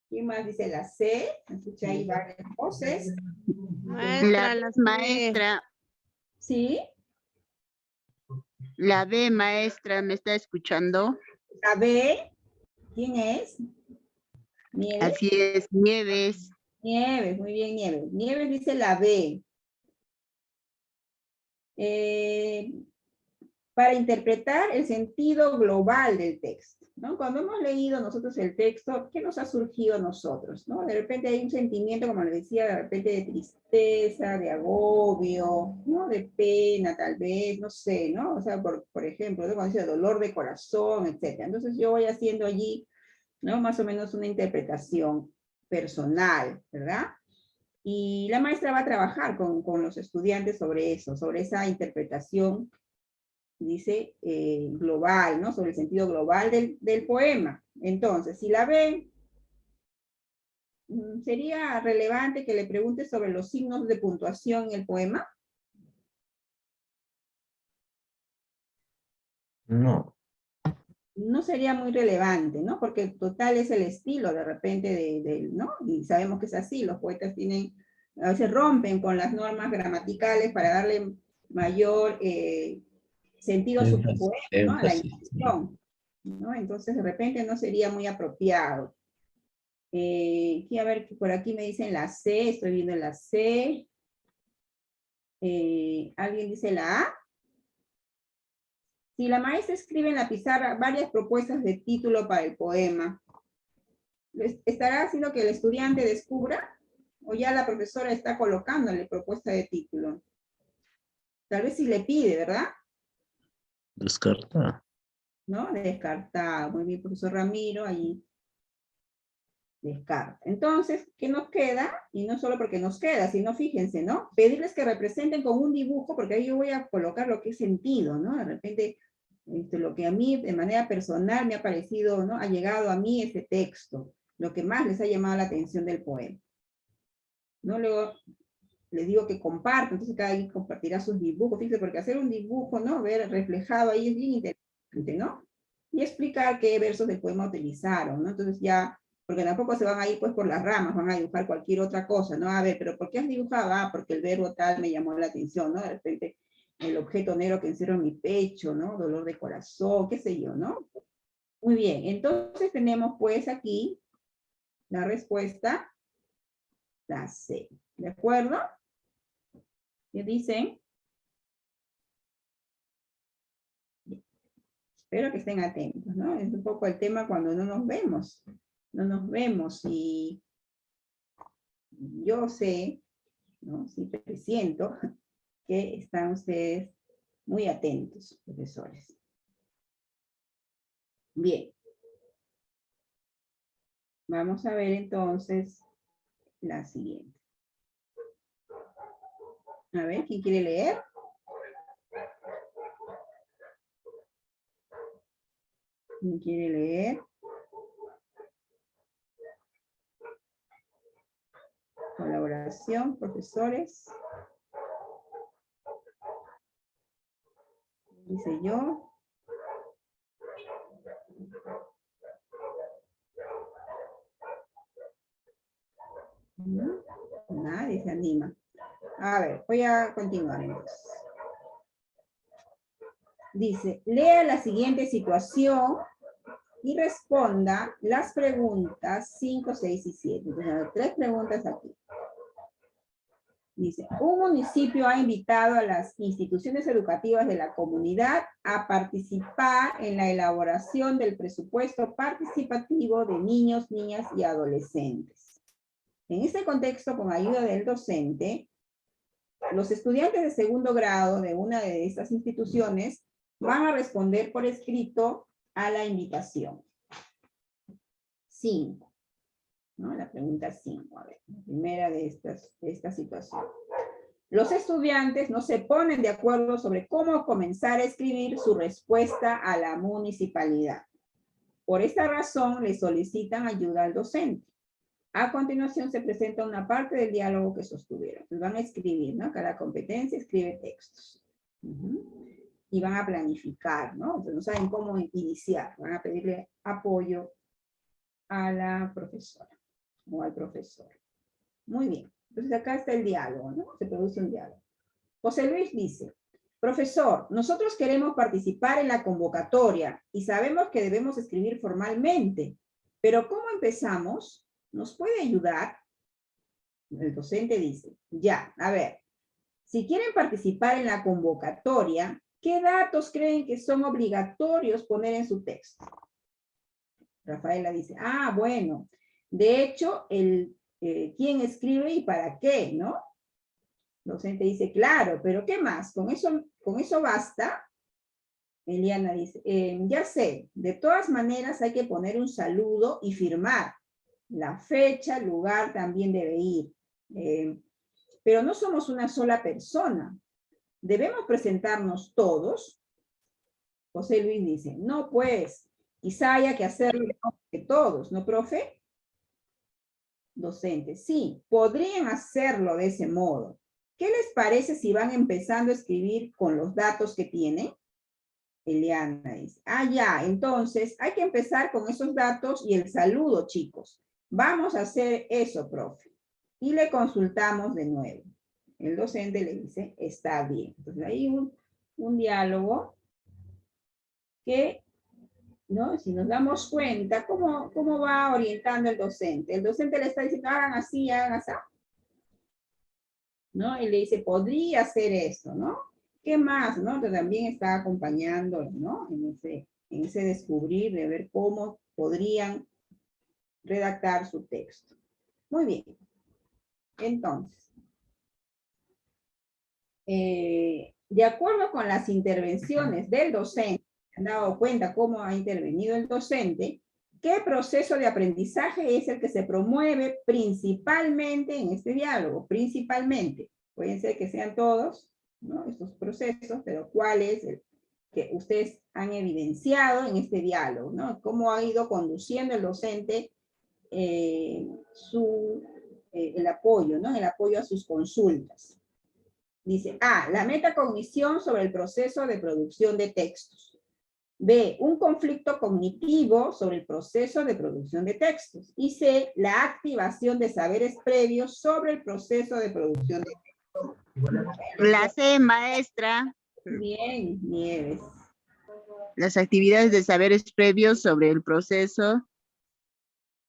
¿Quién más dice la C? Escucha ahí varias voces. Maestra, La la maestra, ¿Sí? la B, maestra, ¿me está escuchando? La B, ¿quién es? Nieves. Así es, Nieves. Nieves, muy bien, Nieves. Nieves dice la B. Para interpretar el sentido global del texto, ¿no? Cuando hemos leído nosotros el texto, ¿qué nos ha surgido a nosotros, no? De repente hay un sentimiento, como les decía, de repente de tristeza, de agobio, ¿no? De pena, tal vez, no sé, ¿no? O sea, por ejemplo, ¿no? Cuando dice dolor de corazón, etc. Entonces yo voy haciendo allí, ¿no? Más o menos una interpretación personal, ¿verdad? Y la maestra va a trabajar con los estudiantes sobre eso, sobre esa interpretación, dice, global, ¿no? Sobre el sentido global del poema. Entonces, si la ven, ¿sería relevante que le pregunte sobre los signos de puntuación en el poema? No. No sería muy relevante, ¿no? Porque total es el estilo de repente ¿no? Y sabemos que es así, los poetas tienen, a veces rompen con las normas gramaticales para darle mayor sentido a su poema, ¿no? A la intención, ¿no? Entonces de repente no sería muy apropiado. Aquí, a ver, por aquí me dicen la C, estoy viendo la C. ¿Alguien dice la A? Si la maestra escribe en la pizarra varias propuestas de título para el poema, ¿estará haciendo que el estudiante descubra? ¿O ya la profesora está colocándole propuesta de título? Tal vez si le pide, ¿verdad? Descarta. ¿No? Descartado. Muy bien, profesor Ramiro, ahí descarta. Entonces, ¿qué nos queda? Y no solo porque nos queda, sino fíjense, ¿no? Pedirles que representen con un dibujo, porque ahí yo voy a colocar lo que es sentido, ¿no? De repente, lo que a mí de manera personal me ha parecido, ¿no? Ha llegado a mí ese texto, lo que más les ha llamado la atención del poema. ¿No? Luego les digo que compartan, entonces cada quien compartirá sus dibujos, fíjense, porque hacer un dibujo, ¿no? Ver reflejado ahí es bien interesante, ¿no? Y explicar qué versos del poema utilizaron, ¿no? Entonces ya, porque tampoco se van a ir pues por las ramas, van a dibujar cualquier otra cosa, ¿no? A ver, pero ¿por qué has dibujado? Ah, porque el verbo tal me llamó la atención, ¿no? De repente, el objeto negro que encierro en mi pecho, ¿no? Dolor de corazón, qué sé yo, ¿no? Muy bien, entonces tenemos pues aquí la respuesta, la C, ¿de acuerdo? ¿Qué dicen? Espero que estén atentos, ¿no? Es un poco el tema cuando no nos vemos. No nos vemos y yo sé, ¿no? Siempre siento que están ustedes muy atentos, profesores. Bien. Vamos a ver entonces la siguiente. A ver, ¿quién quiere leer? ¿Quién quiere leer? Colaboración, profesores. Dice yo. Nadie se anima. A ver, voy a continuar entonces. Dice, lea la siguiente situación y responda las preguntas 5, 6 y 7. Entonces, hay 3 preguntas aquí. Dice, un municipio ha invitado a las instituciones educativas de la comunidad a participar en la elaboración del presupuesto participativo de niños, niñas y adolescentes. En este contexto, con ayuda del docente, los estudiantes de segundo grado de una de estas instituciones van a responder por escrito a la invitación. 5. ¿No? La pregunta 5. A ver, la primera de esta situación. Los estudiantes no se ponen de acuerdo sobre cómo comenzar a escribir su respuesta a la municipalidad. Por esta razón, le solicitan ayuda al docente. A continuación se presenta una parte del diálogo que sostuvieron. Entonces van a escribir, ¿no? Cada competencia escribe textos. Y van a planificar, ¿no? Entonces no saben cómo iniciar. Van a pedirle apoyo a la profesora o al profesor. Muy bien. Entonces acá está el diálogo, ¿no? Se produce un diálogo. José Luis dice, profesor, nosotros queremos participar en la convocatoria y sabemos que debemos escribir formalmente, pero ¿cómo empezamos? ¿Nos puede ayudar? El docente dice, ya, a ver, si quieren participar en la convocatoria, ¿qué datos creen que son obligatorios poner en su texto? Rafaela dice, ah, bueno, de hecho, quién escribe y para qué, ¿no? El docente dice, claro, pero ¿qué más? ¿Con eso basta? Eliana dice, ya sé, de todas maneras hay que poner un saludo y firmar. La fecha, el lugar también debe ir. Pero no somos una sola persona. ¿Debemos presentarnos todos? José Luis dice, no pues, quizá haya que hacerlo de todos, ¿no, profe? Docente, sí, podrían hacerlo de ese modo. ¿Qué les parece si van empezando a escribir con los datos que tienen? Eliana dice, ah, ya, entonces hay que empezar con esos datos y el saludo, chicos. Vamos a hacer eso, profe. Y le consultamos de nuevo. El docente le dice, está bien. Entonces hay un diálogo que, ¿no? Si nos damos cuenta, ¿cómo va orientando el docente? El docente le está diciendo, hagan así, ¿no? Y le dice, podría hacer eso, ¿no? ¿Qué más, no? Que también está acompañando, ¿no? En ese descubrir de ver cómo podrían redactar su texto. Muy bien. Entonces, de acuerdo con las intervenciones del docente, ¿se han dado cuenta cómo ha intervenido el docente? ¿Qué proceso de aprendizaje es el que se promueve principalmente en este diálogo? Principalmente. Pueden ser que sean todos, ¿no? Estos procesos, pero ¿cuál es el que ustedes han evidenciado en este diálogo, ¿no? ¿Cómo ha ido conduciendo el docente el apoyo, ¿no? El apoyo a sus consultas. Dice, A, la metacognición sobre el proceso de producción de textos. B, un conflicto cognitivo sobre el proceso de producción de textos. Y C, la activación de saberes previos sobre el proceso de producción de textos. La C, maestra. Bien, Nieves. Las actividades de saberes previos sobre el proceso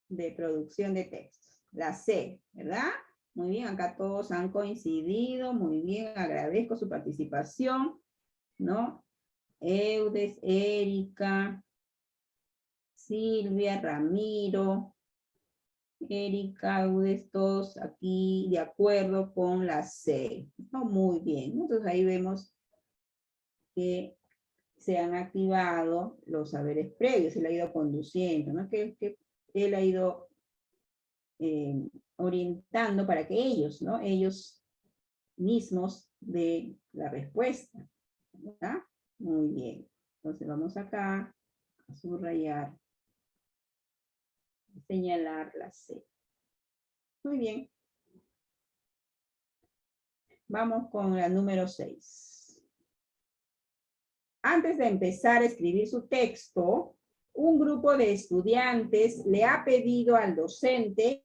De producción de textos. La C, ¿verdad? Muy bien, acá todos han coincidido. Muy bien, agradezco su participación, ¿no? Eudes, Erika, Silvia, Ramiro, Erika, Eudes, todos aquí de acuerdo con la C. ¿No? Muy bien, entonces ahí vemos que se han activado los saberes previos, él ha ido conduciendo, ¿no? Que él ha ido orientando para que ellos, ¿no? Ellos mismos de la respuesta, ¿verdad? Muy bien. Entonces vamos acá a subrayar, señalar la C. Muy bien. Vamos con la número 6. Antes de empezar a escribir su texto, un grupo de estudiantes le ha pedido al docente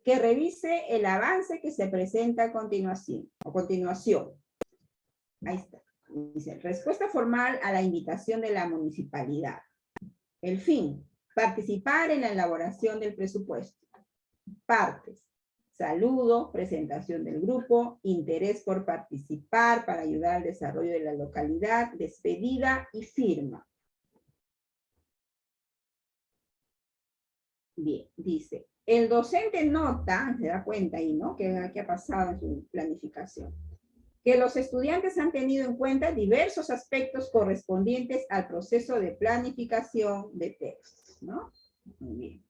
que revise el avance que se presenta a continuación. Ahí está. Dice, respuesta formal a la invitación de la municipalidad. El fin, participar en la elaboración del presupuesto. Partes, saludo, presentación del grupo, interés por participar para ayudar al desarrollo de la localidad, despedida y firma. Bien, dice, el docente nota, se da cuenta ahí, ¿no? ¿Qué ha pasado en su planificación? que los estudiantes han tenido en cuenta diversos aspectos correspondientes al proceso de planificación de textos, ¿no? Muy bien.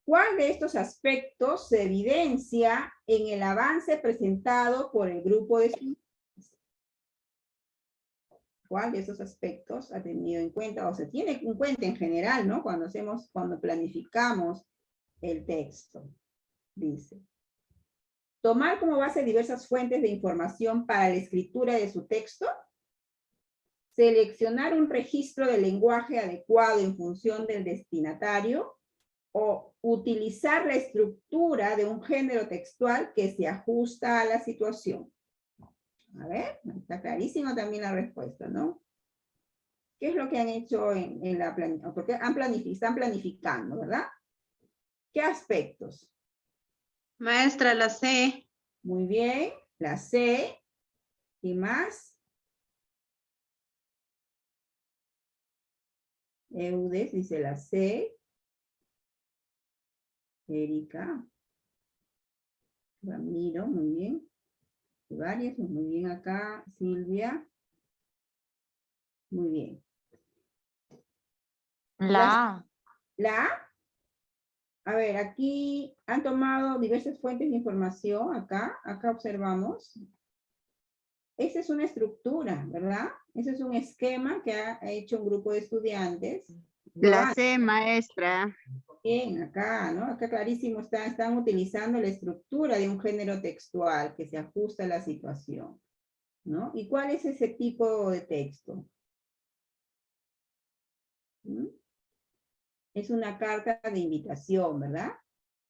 ¿Cuál de estos aspectos se evidencia en el avance presentado por el grupo de estudiantes? ¿Cuál de esos aspectos ha tenido en cuenta o se tiene en cuenta en general, ¿no? Cuando planificamos el texto. Dice, tomar como base diversas fuentes de información para la escritura de su texto, seleccionar un registro de lenguaje adecuado en función del destinatario, o utilizar la estructura de un género textual que se ajusta a la situación. A ver, está clarísima también la respuesta, ¿no? ¿Qué es lo que han hecho en la planificación? Porque están planificando, ¿verdad? ¿Qué aspectos? Maestra, la C. Muy bien, la C. ¿Y más? Eudes dice la C. Erika. Ramiro, muy bien. Varias, muy bien acá. Silvia. Muy bien. La La. A ver, aquí han tomado diversas fuentes de información. Acá observamos. Esa es una estructura, ¿verdad? Ese es un esquema que ha hecho un grupo de estudiantes. La C, maestra. Bien, acá, ¿no? Acá clarísimo están utilizando la estructura de un género textual que se ajusta a la situación, ¿no? ¿Y cuál es ese tipo de texto? ¿Mm? Es una carta de invitación, ¿verdad?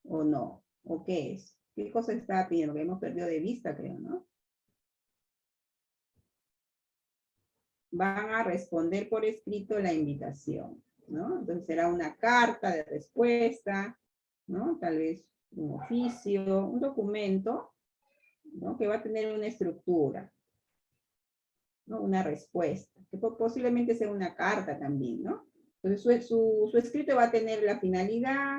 ¿O no? ¿O qué es? ¿Qué cosa está pidiendo? Que hemos perdido de vista, creo, ¿no? Van a responder por escrito la invitación, ¿no? Entonces será una carta de respuesta, ¿no? Tal vez un oficio, un documento, ¿no? Que va a tener una estructura, ¿no? Una respuesta, que posiblemente sea una carta también, ¿no? Entonces su escrito va a tener la finalidad,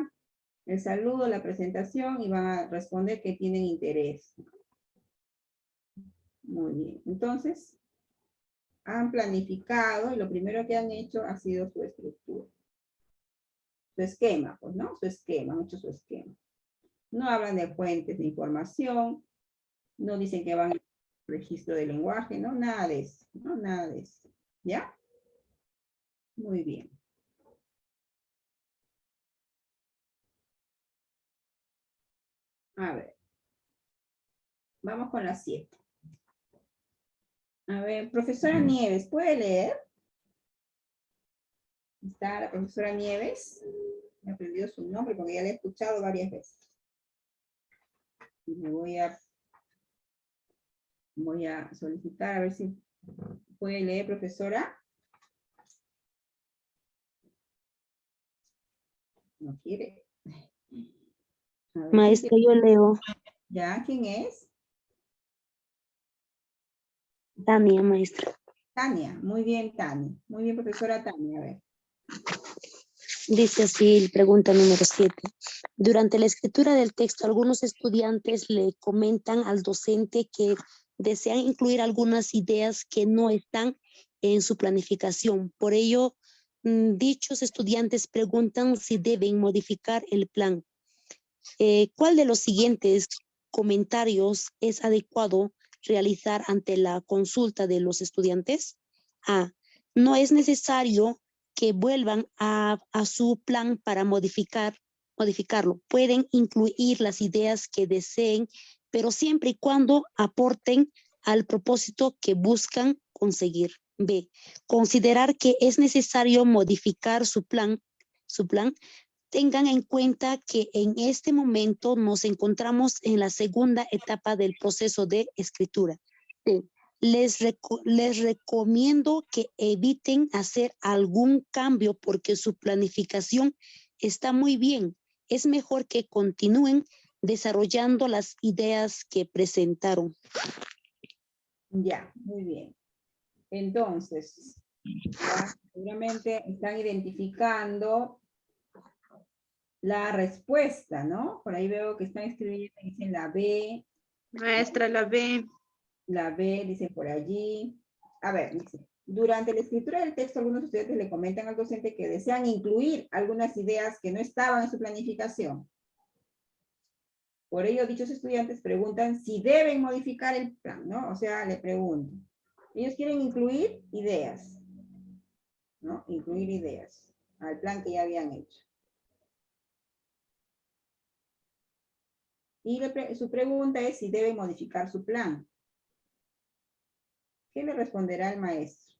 el saludo, la presentación, y van a responder que tienen interés. Muy bien, entonces han planificado y lo primero que han hecho ha sido su estructura. Su esquema, pues, ¿no? Su esquema, han hecho su esquema. No hablan de fuentes de información, no dicen que van al registro de lenguaje, ¿no? Nada de eso, ¿no? Nada de eso. ¿Ya? Muy bien. A ver. Vamos con la 7. A ver, profesora Nieves, ¿puede leer? Está la profesora Nieves. Me he aprendido su nombre porque ya la he escuchado varias veces. Y me voy a solicitar a ver si puede leer, profesora. No quiere. A ver, Maestra, yo leo. ¿Ya? ¿Quién es? Tania, maestra. Tania. Muy bien, Tania. Muy bien, profesora Tania. A ver. Dice así, pregunta número 7. Durante la escritura del texto, algunos estudiantes le comentan al docente que desean incluir algunas ideas que no están en su planificación. Por ello, dichos estudiantes preguntan si deben modificar el plan. ¿Cuál de los siguientes comentarios es adecuado realizar ante la consulta de los estudiantes? A. No es necesario que vuelvan a su plan para modificarlo. Pueden incluir las ideas que deseen, pero siempre y cuando aporten al propósito que buscan conseguir. B. Considerar que es necesario modificar su plan. Tengan en cuenta que en este momento nos encontramos en la segunda etapa del proceso de escritura. Sí. Les recomiendo que eviten hacer algún cambio porque su planificación está muy bien. Es mejor que continúen desarrollando las ideas que presentaron. Ya, muy bien. Entonces, ya seguramente están identificando la respuesta, ¿no? Por ahí veo que están escribiendo, dicen la B. Maestra, la B. La B dice por allí. A ver, dice, durante la escritura del texto, algunos estudiantes le comentan al docente que desean incluir algunas ideas que no estaban en su planificación. Por ello, dichos estudiantes preguntan si deben modificar el plan, ¿no? O sea, le preguntan. Ellos quieren incluir ideas, ¿no? Incluir ideas al plan que ya habían hecho. Y su pregunta es si deben modificar su plan. ¿Qué le responderá el maestro?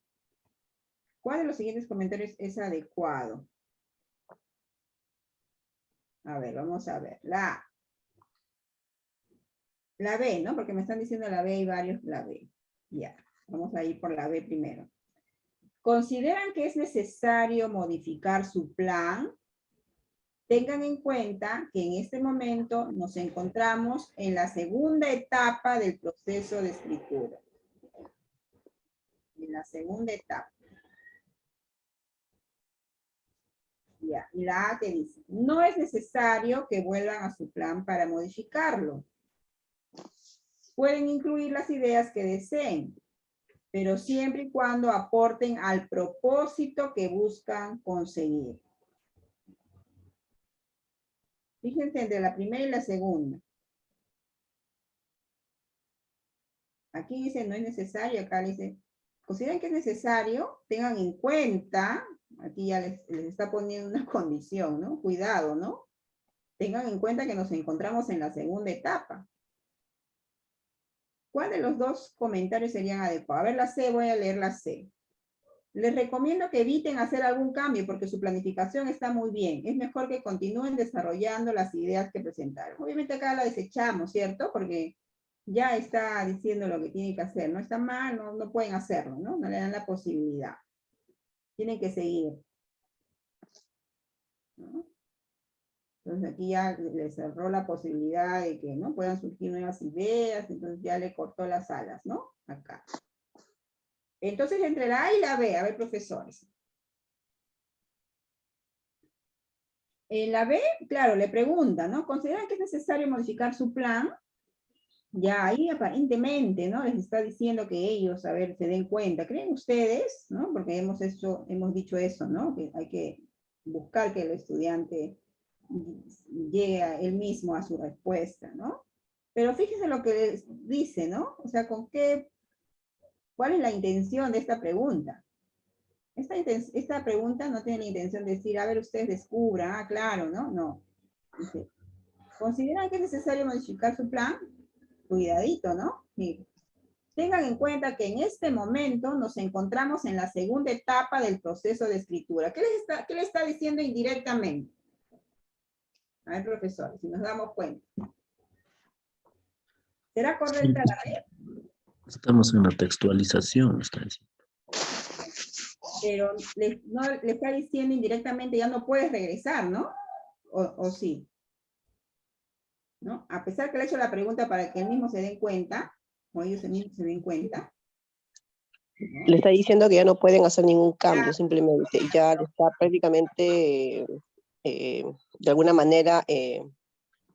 ¿Cuál de los siguientes comentarios es adecuado? A ver, vamos a ver. La B, ¿no? Porque me están diciendo la B y varios la B. Ya, vamos a ir por la B primero. ¿Consideran que es necesario modificar su plan? Tengan en cuenta que en este momento nos encontramos en la segunda etapa del proceso de escritura. En la segunda etapa. Ya, y la A que dice, no es necesario que vuelvan a su plan para modificarlo. Pueden incluir las ideas que deseen, pero siempre y cuando aporten al propósito que buscan conseguir. Fíjense entre la primera y la segunda. Aquí dice no es necesario, acá dice, consideren que es necesario, tengan en cuenta, aquí ya les está poniendo una condición, ¿no? Cuidado, ¿no? Tengan en cuenta que nos encontramos en la segunda etapa. ¿Cuál de los dos comentarios serían adecuados? A ver la C, voy a leer la C. Les recomiendo que eviten hacer algún cambio porque su planificación está muy bien. Es mejor que continúen desarrollando las ideas que presentaron. Obviamente acá la desechamos, ¿cierto? Porque ya está diciendo lo que tiene que hacer. No está mal, no pueden hacerlo, ¿no? No le dan la posibilidad. Tienen que seguir, ¿no? Entonces aquí ya le cerró la posibilidad de que no puedan surgir nuevas ideas, entonces ya le cortó las alas, ¿no? Acá. Entonces entre la A y la B, a ver, profesores. En la B, claro, le pregunta, ¿no? ¿Consideran que es necesario modificar su plan? Ya ahí aparentemente, ¿no? Les está diciendo que ellos, a ver, se den cuenta. ¿Creen ustedes, no? Porque hemos dicho eso, ¿no? Que hay que buscar que el estudiante llegue él mismo a su respuesta, ¿no? Pero fíjense lo que dice, ¿no? O sea, ¿cuál es la intención de esta pregunta? Esta pregunta no tiene la intención de decir, a ver, ustedes descubran, ah, claro, ¿no? No. Dice, ¿consideran que es necesario modificar su plan? Cuidadito, ¿no? Sí. Tengan en cuenta que en este momento nos encontramos en la segunda etapa del proceso de escritura. ¿Qué le está diciendo indirectamente? A ver, profesor, si nos damos cuenta. ¿Será correcta la B? Estamos en la textualización, está diciendo. Pero le está diciendo indirectamente, ya no puedes regresar, ¿no? O sí. ¿No? A pesar que le he hecho la pregunta para que él mismo se den cuenta, o ellos mismos se den cuenta. ¿No? Le está diciendo que ya no pueden hacer ningún cambio, simplemente. Ya le está prácticamente, de alguna manera,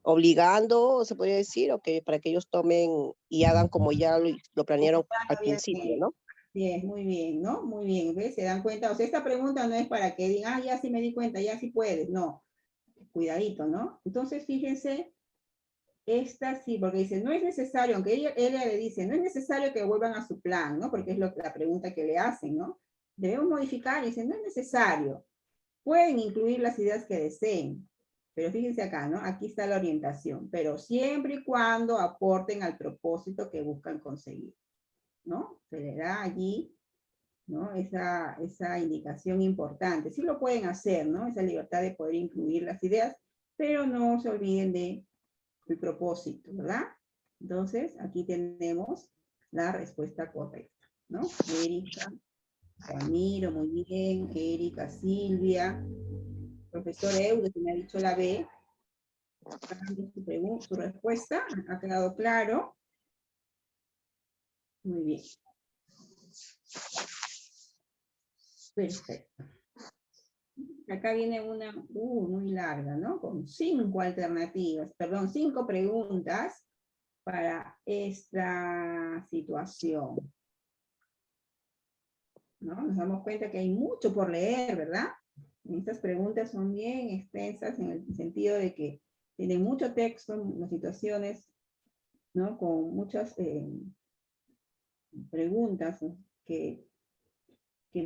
obligando, se podría decir, para que ellos tomen y hagan como ya lo planearon al principio, ¿no? Sí, muy bien, ¿no? Muy bien, ¿ves? Se dan cuenta. O sea, esta pregunta no es para que digan, ah, ya sí me di cuenta, ya sí puedes. No, cuidadito, ¿no? Entonces, fíjense, esta sí, porque dice, no es necesario, aunque ella le dice, no es necesario que vuelvan a su plan, ¿no? Porque es la pregunta que le hacen, ¿no? Debemos modificar, y dice, no es necesario. Pueden incluir las ideas que deseen. Pero fíjense acá, ¿no? Aquí está la orientación, pero siempre y cuando aporten al propósito que buscan conseguir, ¿no? Se le da allí, ¿no? Esa indicación importante. Sí lo pueden hacer, ¿no? Esa libertad de poder incluir las ideas, pero no se olviden de el propósito, ¿verdad? Entonces, aquí tenemos la respuesta correcta, ¿no? Erika, Ramiro, muy bien, Erika, Silvia, profesor Eudes, que me ha dicho la B, su respuesta, ha quedado claro. Muy bien. Perfecto. Acá viene una muy larga, ¿no? Con 5 alternativas, perdón, 5 preguntas para esta situación? ¿No? Nos damos cuenta que hay mucho por leer, ¿verdad? Estas preguntas son bien extensas en el sentido de que tienen mucho texto, las situaciones, ¿no? Con muchas preguntas, ¿no? que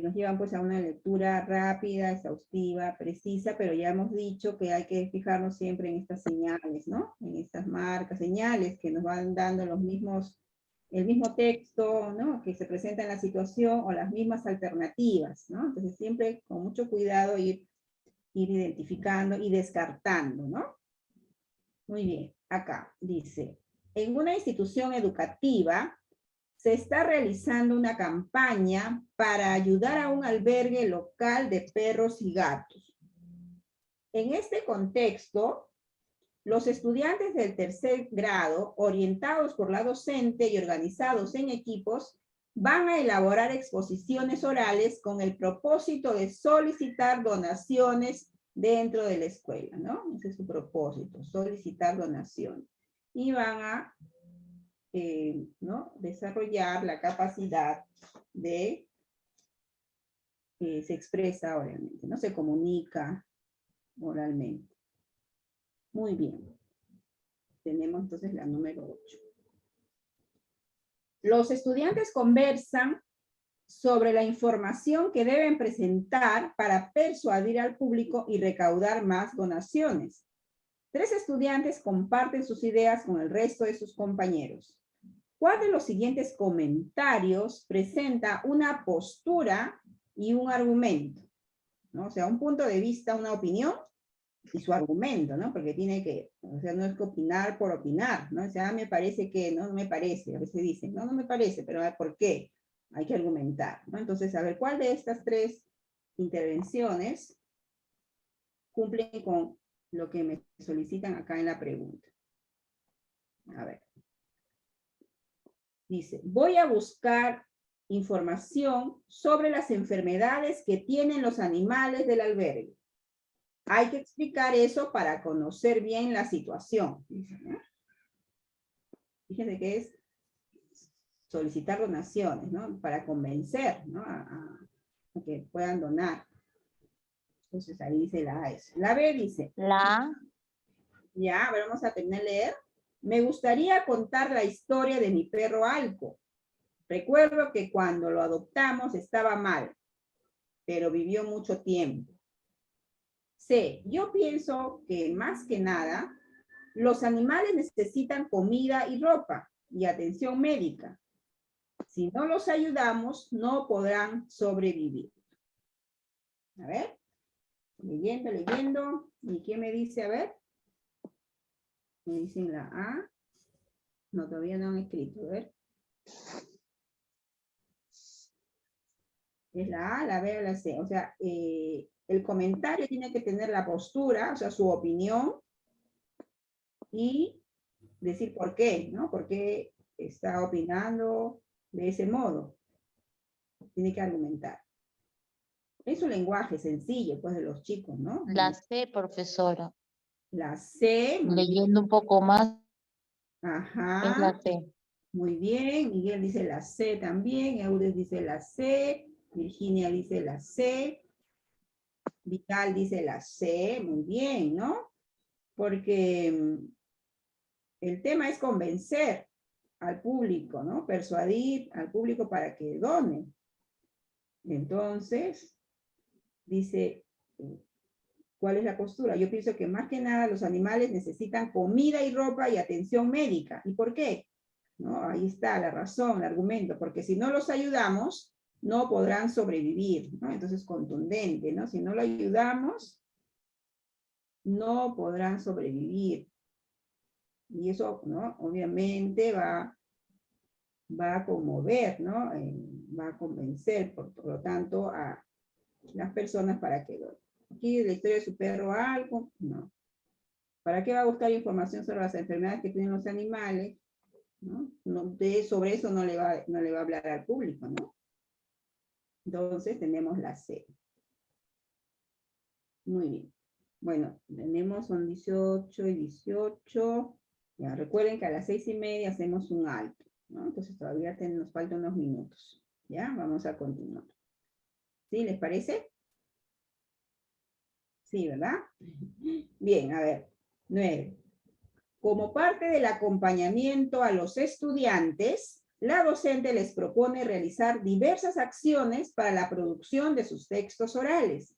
nos llevan pues a una lectura rápida, exhaustiva, precisa, pero ya hemos dicho que hay que fijarnos siempre en estas señales, ¿no? En estas marcas, señales que nos van dando el mismo texto, ¿no? Que se presenta en la situación o las mismas alternativas, ¿no? Entonces siempre con mucho cuidado ir identificando y descartando, ¿no? Muy bien, acá dice, en una institución educativa se está realizando una campaña para ayudar a un albergue local de perros y gatos. En este contexto, los estudiantes del tercer grado, orientados por la docente y organizados en equipos, van a elaborar exposiciones orales con el propósito de solicitar donaciones dentro de la escuela, ¿no? Ese es su propósito, solicitar donaciones. Y van a ¿no? desarrollar la capacidad de se expresa oralmente, ¿no? Se comunica oralmente. Muy bien. Tenemos entonces la número 8. Los estudiantes conversan sobre la información que deben presentar para persuadir al público y recaudar más donaciones. 3 estudiantes comparten sus ideas con el resto de sus compañeros. ¿Cuál de los siguientes comentarios presenta una postura y un argumento? ¿No? O sea, un punto de vista, una opinión y su argumento, ¿no? Porque tiene que, o sea, no es que opinar por opinar, ¿no? O sea, me parece que, no me parece. A veces dicen, no me parece, pero a ver, ¿por qué? Hay que argumentar, ¿no? Entonces, a ver, ¿cuál de estas 3 intervenciones cumplen con lo que me solicitan acá en la pregunta? A ver. Dice, voy a buscar información sobre las enfermedades que tienen los animales del albergue. Hay que explicar eso para conocer bien la situación. Dice, ¿no? Fíjense que es solicitar donaciones, ¿no? Para convencer, ¿no? A que puedan donar. Entonces ahí dice la A. La B dice. La Ya, a ver, vamos a terminar de leer. Me gustaría contar la historia de mi perro Alco. Recuerdo que cuando lo adoptamos estaba mal, pero vivió mucho tiempo. C. Yo pienso que más que nada, los animales necesitan comida y ropa y atención médica. Si no los ayudamos, no podrán sobrevivir. A ver, leyendo. ¿Y quién me dice? A ver. Me dicen la A. No, todavía no han escrito. A ver. Es la A, la B o la C. O sea, el comentario tiene que tener la postura, o sea, su opinión, y decir por qué, ¿no? ¿Por qué está opinando de ese modo? Tiene que argumentar. Es un lenguaje sencillo, pues, de los chicos, ¿no? La C, profesora. La C. Leyendo un poco más. Ajá. Es la C. Muy bien. Miguel dice la C también. Eudes dice la C. Virginia dice la C. Vital dice la C. Muy bien, ¿no? Porque el tema es convencer al público, ¿no? Persuadir al público para que done. Entonces, dice, ¿cuál es la postura? Yo pienso que más que nada los animales necesitan comida y ropa y atención médica. ¿Y por qué? ¿No? Ahí está la razón, el argumento, porque si no los ayudamos, no podrán sobrevivir, ¿no? Entonces, contundente, ¿no? Si no lo ayudamos, no podrán sobrevivir. Y eso, ¿no? Obviamente va a conmover, ¿no? Va a convencer, por lo tanto, a las personas para que donen. Aquí la historia de su perro algo, no. ¿Para qué va a buscar información sobre las enfermedades que tienen los animales? ¿No? Sobre eso no le va a hablar al público, ¿no? Entonces tenemos la C. Muy bien. Bueno, son 18 y 18. Ya, recuerden que a las 6:30 hacemos un alto, ¿no? Entonces todavía nos faltan unos minutos. Ya, vamos a continuar. ¿Sí? ¿Les parece? Sí, ¿verdad? Bien, a ver. 9. Como parte del acompañamiento a los estudiantes, la docente les propone realizar diversas acciones para la producción de sus textos orales.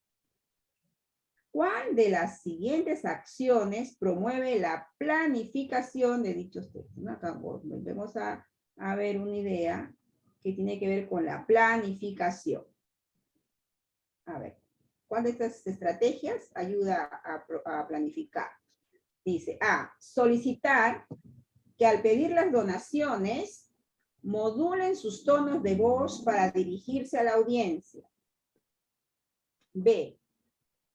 ¿Cuál de las siguientes acciones promueve la planificación de dichos textos? ¿No? Acá volvemos a ver una idea que tiene que ver con la planificación. A ver, ¿cuál de estas estrategias ayuda a planificar? Dice, A, solicitar que al pedir las donaciones modulen sus tonos de voz para dirigirse a la audiencia. B,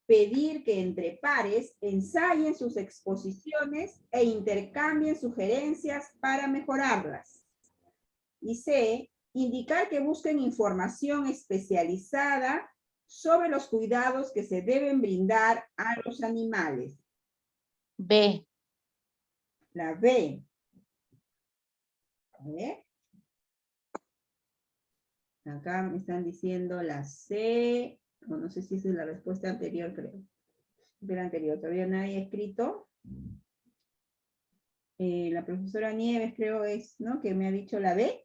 pedir que entre pares ensayen sus exposiciones e intercambien sugerencias para mejorarlas. Y C, indicar que busquen información especializada sobre los cuidados que se deben brindar a los animales. B. La B. A ver. Acá me están diciendo la C, o no sé si esa es la respuesta anterior, creo. De la anterior, todavía nadie ha escrito. La profesora Nieves creo es, ¿no? Que me ha dicho la B.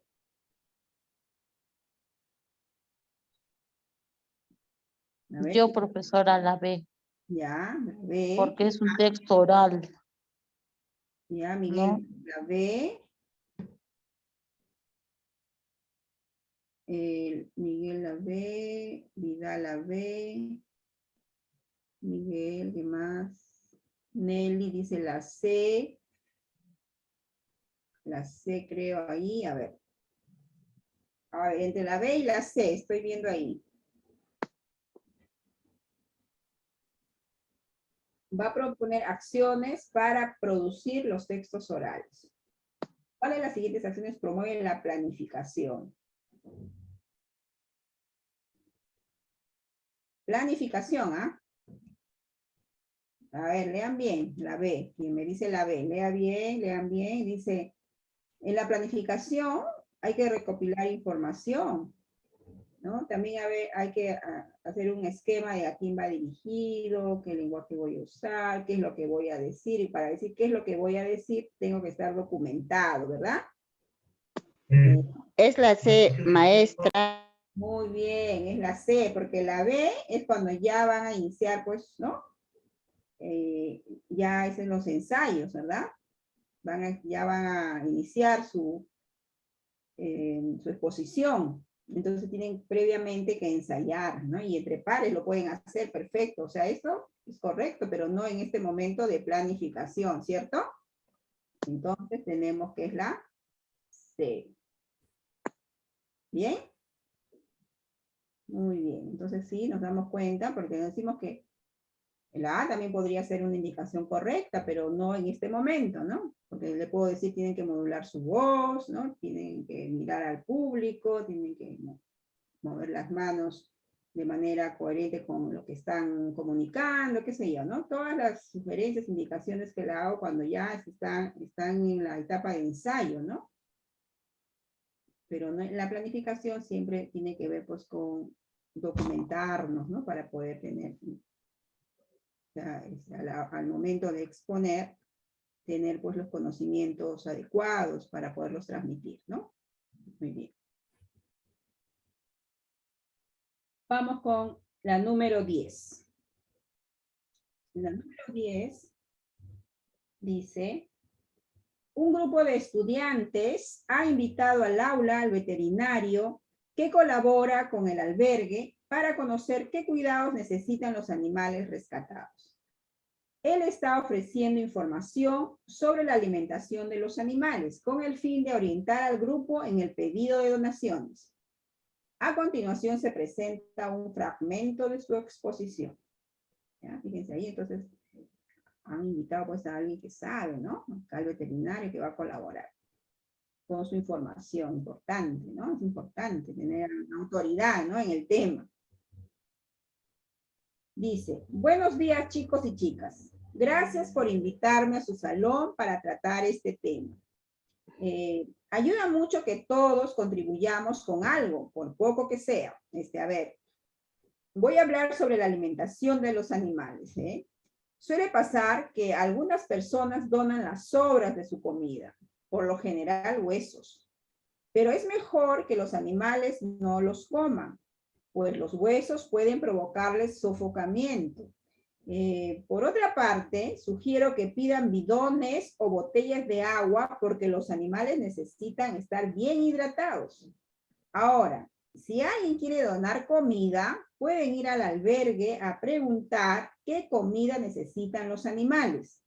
A ver. Yo, profesora, la B. Ya, la B. Porque es un texto oral. Ya, Miguel, ¿no? la B. Miguel la B. Vidal la B. Miguel, ¿qué más? Nelly dice la C. La C creo ahí, a ver. A ver, entre la B y la C, estoy viendo ahí. Va a proponer acciones para producir los textos orales. ¿Cuáles de las siguientes acciones promueven la planificación? Planificación, ¿ah? A ver, lean bien, la B. Quien me dice la B, lean bien. Dice, en la planificación hay que recopilar información, ¿no? También hay que hacer un esquema de a quién va dirigido, qué lenguaje voy a usar, qué es lo que voy a decir. Y para decir qué es lo que voy a decir, tengo que estar documentado, ¿verdad? Es la C, maestra. Muy bien, es la C, porque la B es cuando ya van a iniciar, pues, ¿no? Ya es en los ensayos, ¿verdad? Ya van a iniciar su exposición. Entonces tienen previamente que ensayar, ¿no? Y entre pares lo pueden hacer, perfecto. O sea, esto es correcto, pero no en este momento de planificación, ¿cierto? Entonces tenemos que es la C. ¿Bien? Muy bien. Entonces sí, nos damos cuenta, porque decimos que la A también podría ser una indicación correcta, pero no en este momento, ¿no? Porque le puedo decir, tienen que modular su voz, ¿no? Tienen que mirar al público, tienen que mover las manos de manera coherente con lo que están comunicando, qué sé yo, ¿no? Todas las sugerencias, indicaciones que le hago cuando ya están en la etapa de ensayo, ¿no? Pero no, la planificación siempre tiene que ver, pues, con documentarnos, ¿no? Para poder tener, al momento de exponer, tener, pues, los conocimientos adecuados para poderlos transmitir, ¿no? Muy bien. Vamos con la número 10. La número 10 dice, un grupo de estudiantes ha invitado al aula al veterinario que colabora con el albergue para conocer qué cuidados necesitan los animales rescatados. Él está ofreciendo información sobre la alimentación de los animales con el fin de orientar al grupo en el pedido de donaciones. A continuación se presenta un fragmento de su exposición. ¿Ya? Fíjense ahí, entonces han invitado, pues, a alguien que sabe, ¿no? Acá al veterinario que va a colaborar con su información, importante, ¿no? Es importante tener una autoridad, ¿no? En el tema. Dice, buenos días, chicos y chicas. Gracias por invitarme a su salón para tratar este tema. Ayuda mucho que todos contribuyamos con algo, por poco que sea. A ver, voy a hablar sobre la alimentación de los animales. Suele pasar que algunas personas donan las sobras de su comida, por lo general huesos. Pero es mejor que los animales no los coman, pues los huesos pueden provocarles sofocamiento. Por otra parte, sugiero que pidan bidones o botellas de agua porque los animales necesitan estar bien hidratados. Ahora, si alguien quiere donar comida, pueden ir al albergue a preguntar qué comida necesitan los animales.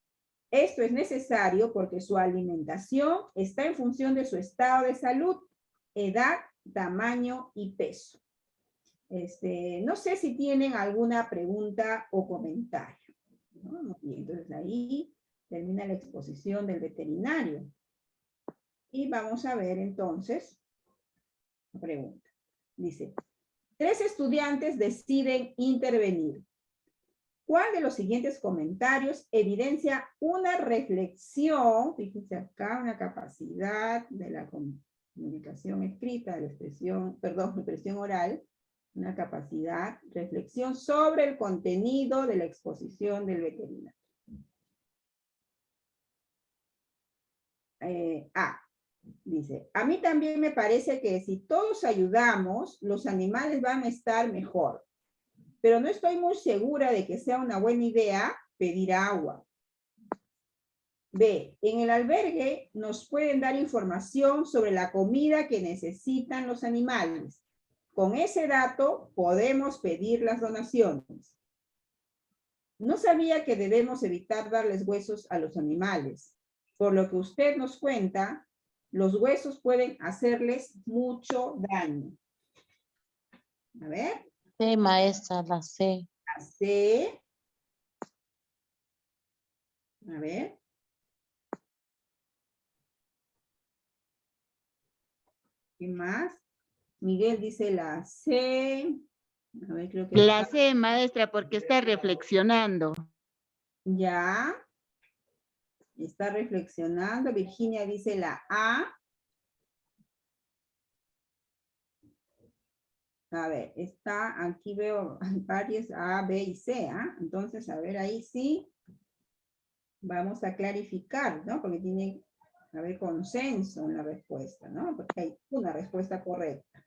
Esto es necesario porque su alimentación está en función de su estado de salud, edad, tamaño y peso. No sé si tienen alguna pregunta o comentario, ¿no? Muy bien, entonces ahí termina la exposición del veterinario. Y vamos a ver entonces la pregunta. Dice, 3 estudiantes deciden intervenir. ¿Cuál de los siguientes comentarios evidencia una reflexión, fíjense acá, una capacidad de la comunicación escrita, de la expresión oral, una capacidad, reflexión sobre el contenido de la exposición del veterinario? Dice, a mí también me parece que si todos ayudamos, los animales van a estar mejor. Pero no estoy muy segura de que sea una buena idea pedir agua. B, en el albergue nos pueden dar información sobre la comida que necesitan los animales. Con ese dato podemos pedir las donaciones. No sabía que debemos evitar darles huesos a los animales. Por lo que usted nos cuenta, los huesos pueden hacerles mucho daño. A ver. Sí, maestra, la C. La C. A ver. ¿Qué más? Miguel dice la C. A ver, creo que La C, maestra, porque está reflexionando. ya. Está reflexionando. Virginia dice la A. A ver, está, aquí veo varios A, B y C, ¿ah? Entonces, a ver, ahí sí. Vamos a clarificar, ¿no? Porque tiene que haber consenso en la respuesta, ¿no? Porque hay una respuesta correcta.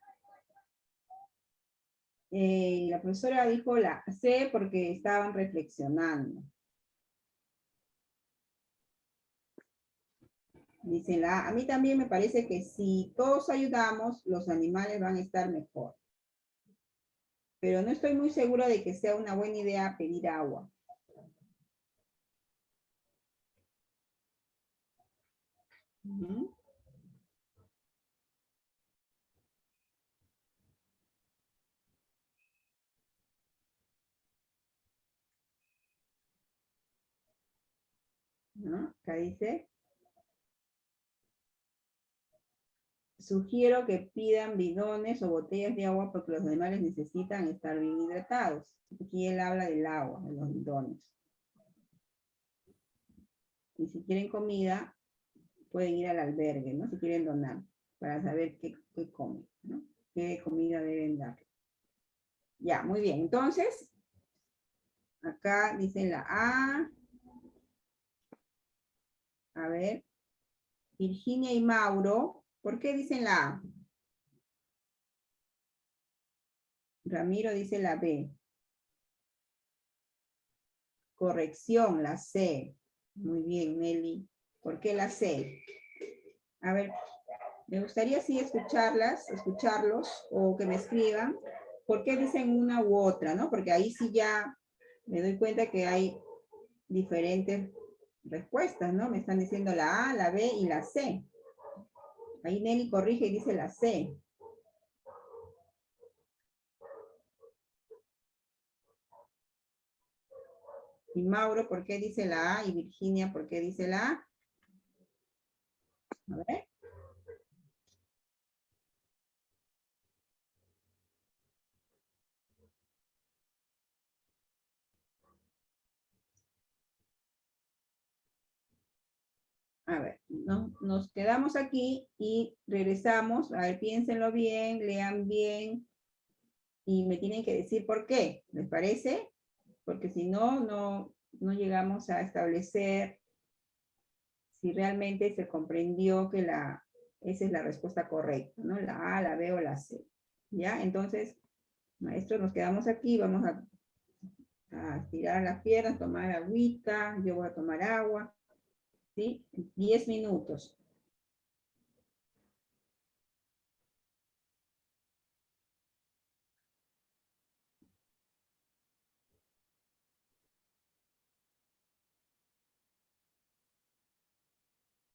La profesora dijo la C porque estaban reflexionando. Dice la A. A mí también me parece que si todos ayudamos, los animales van a estar mejor. Pero no estoy muy segura de que sea una buena idea pedir agua. Uh-huh. ¿No? Acá dice, sugiero que pidan bidones o botellas de agua porque los animales necesitan estar bien hidratados. Aquí él habla del agua, de los bidones. Y si quieren comida, pueden ir al albergue, ¿no? Si quieren donar, para saber qué comen, ¿no? Qué comida deben dar. Ya, muy bien. Entonces, acá dicen la A. A ver. Virginia y Mauro. ¿Por qué dicen la A? Ramiro dice la B. Corrección, la C. Muy bien, Nelly. ¿Por qué la C? A ver, me gustaría sí escucharlos, o que me escriban. ¿Por qué dicen una u otra, no? Porque ahí sí ya me doy cuenta que hay diferentes respuestas, ¿no? Me están diciendo la A, la B y la C. Ahí Nelly corrige y dice la C. Y Mauro, ¿por qué dice la A? Y Virginia, ¿por qué dice la A? A ver. nos quedamos aquí y regresamos. A ver, piénsenlo bien, lean bien y me tienen que decir por qué. ¿Les parece? Porque si no, no llegamos a establecer si realmente se comprendió que esa es la respuesta correcta, ¿no? La A, la B o la C. ¿Ya? Entonces, maestros, nos quedamos aquí, vamos a estirar las piernas, tomar agüita, yo voy a tomar agua, ¿sí? 10 minutos.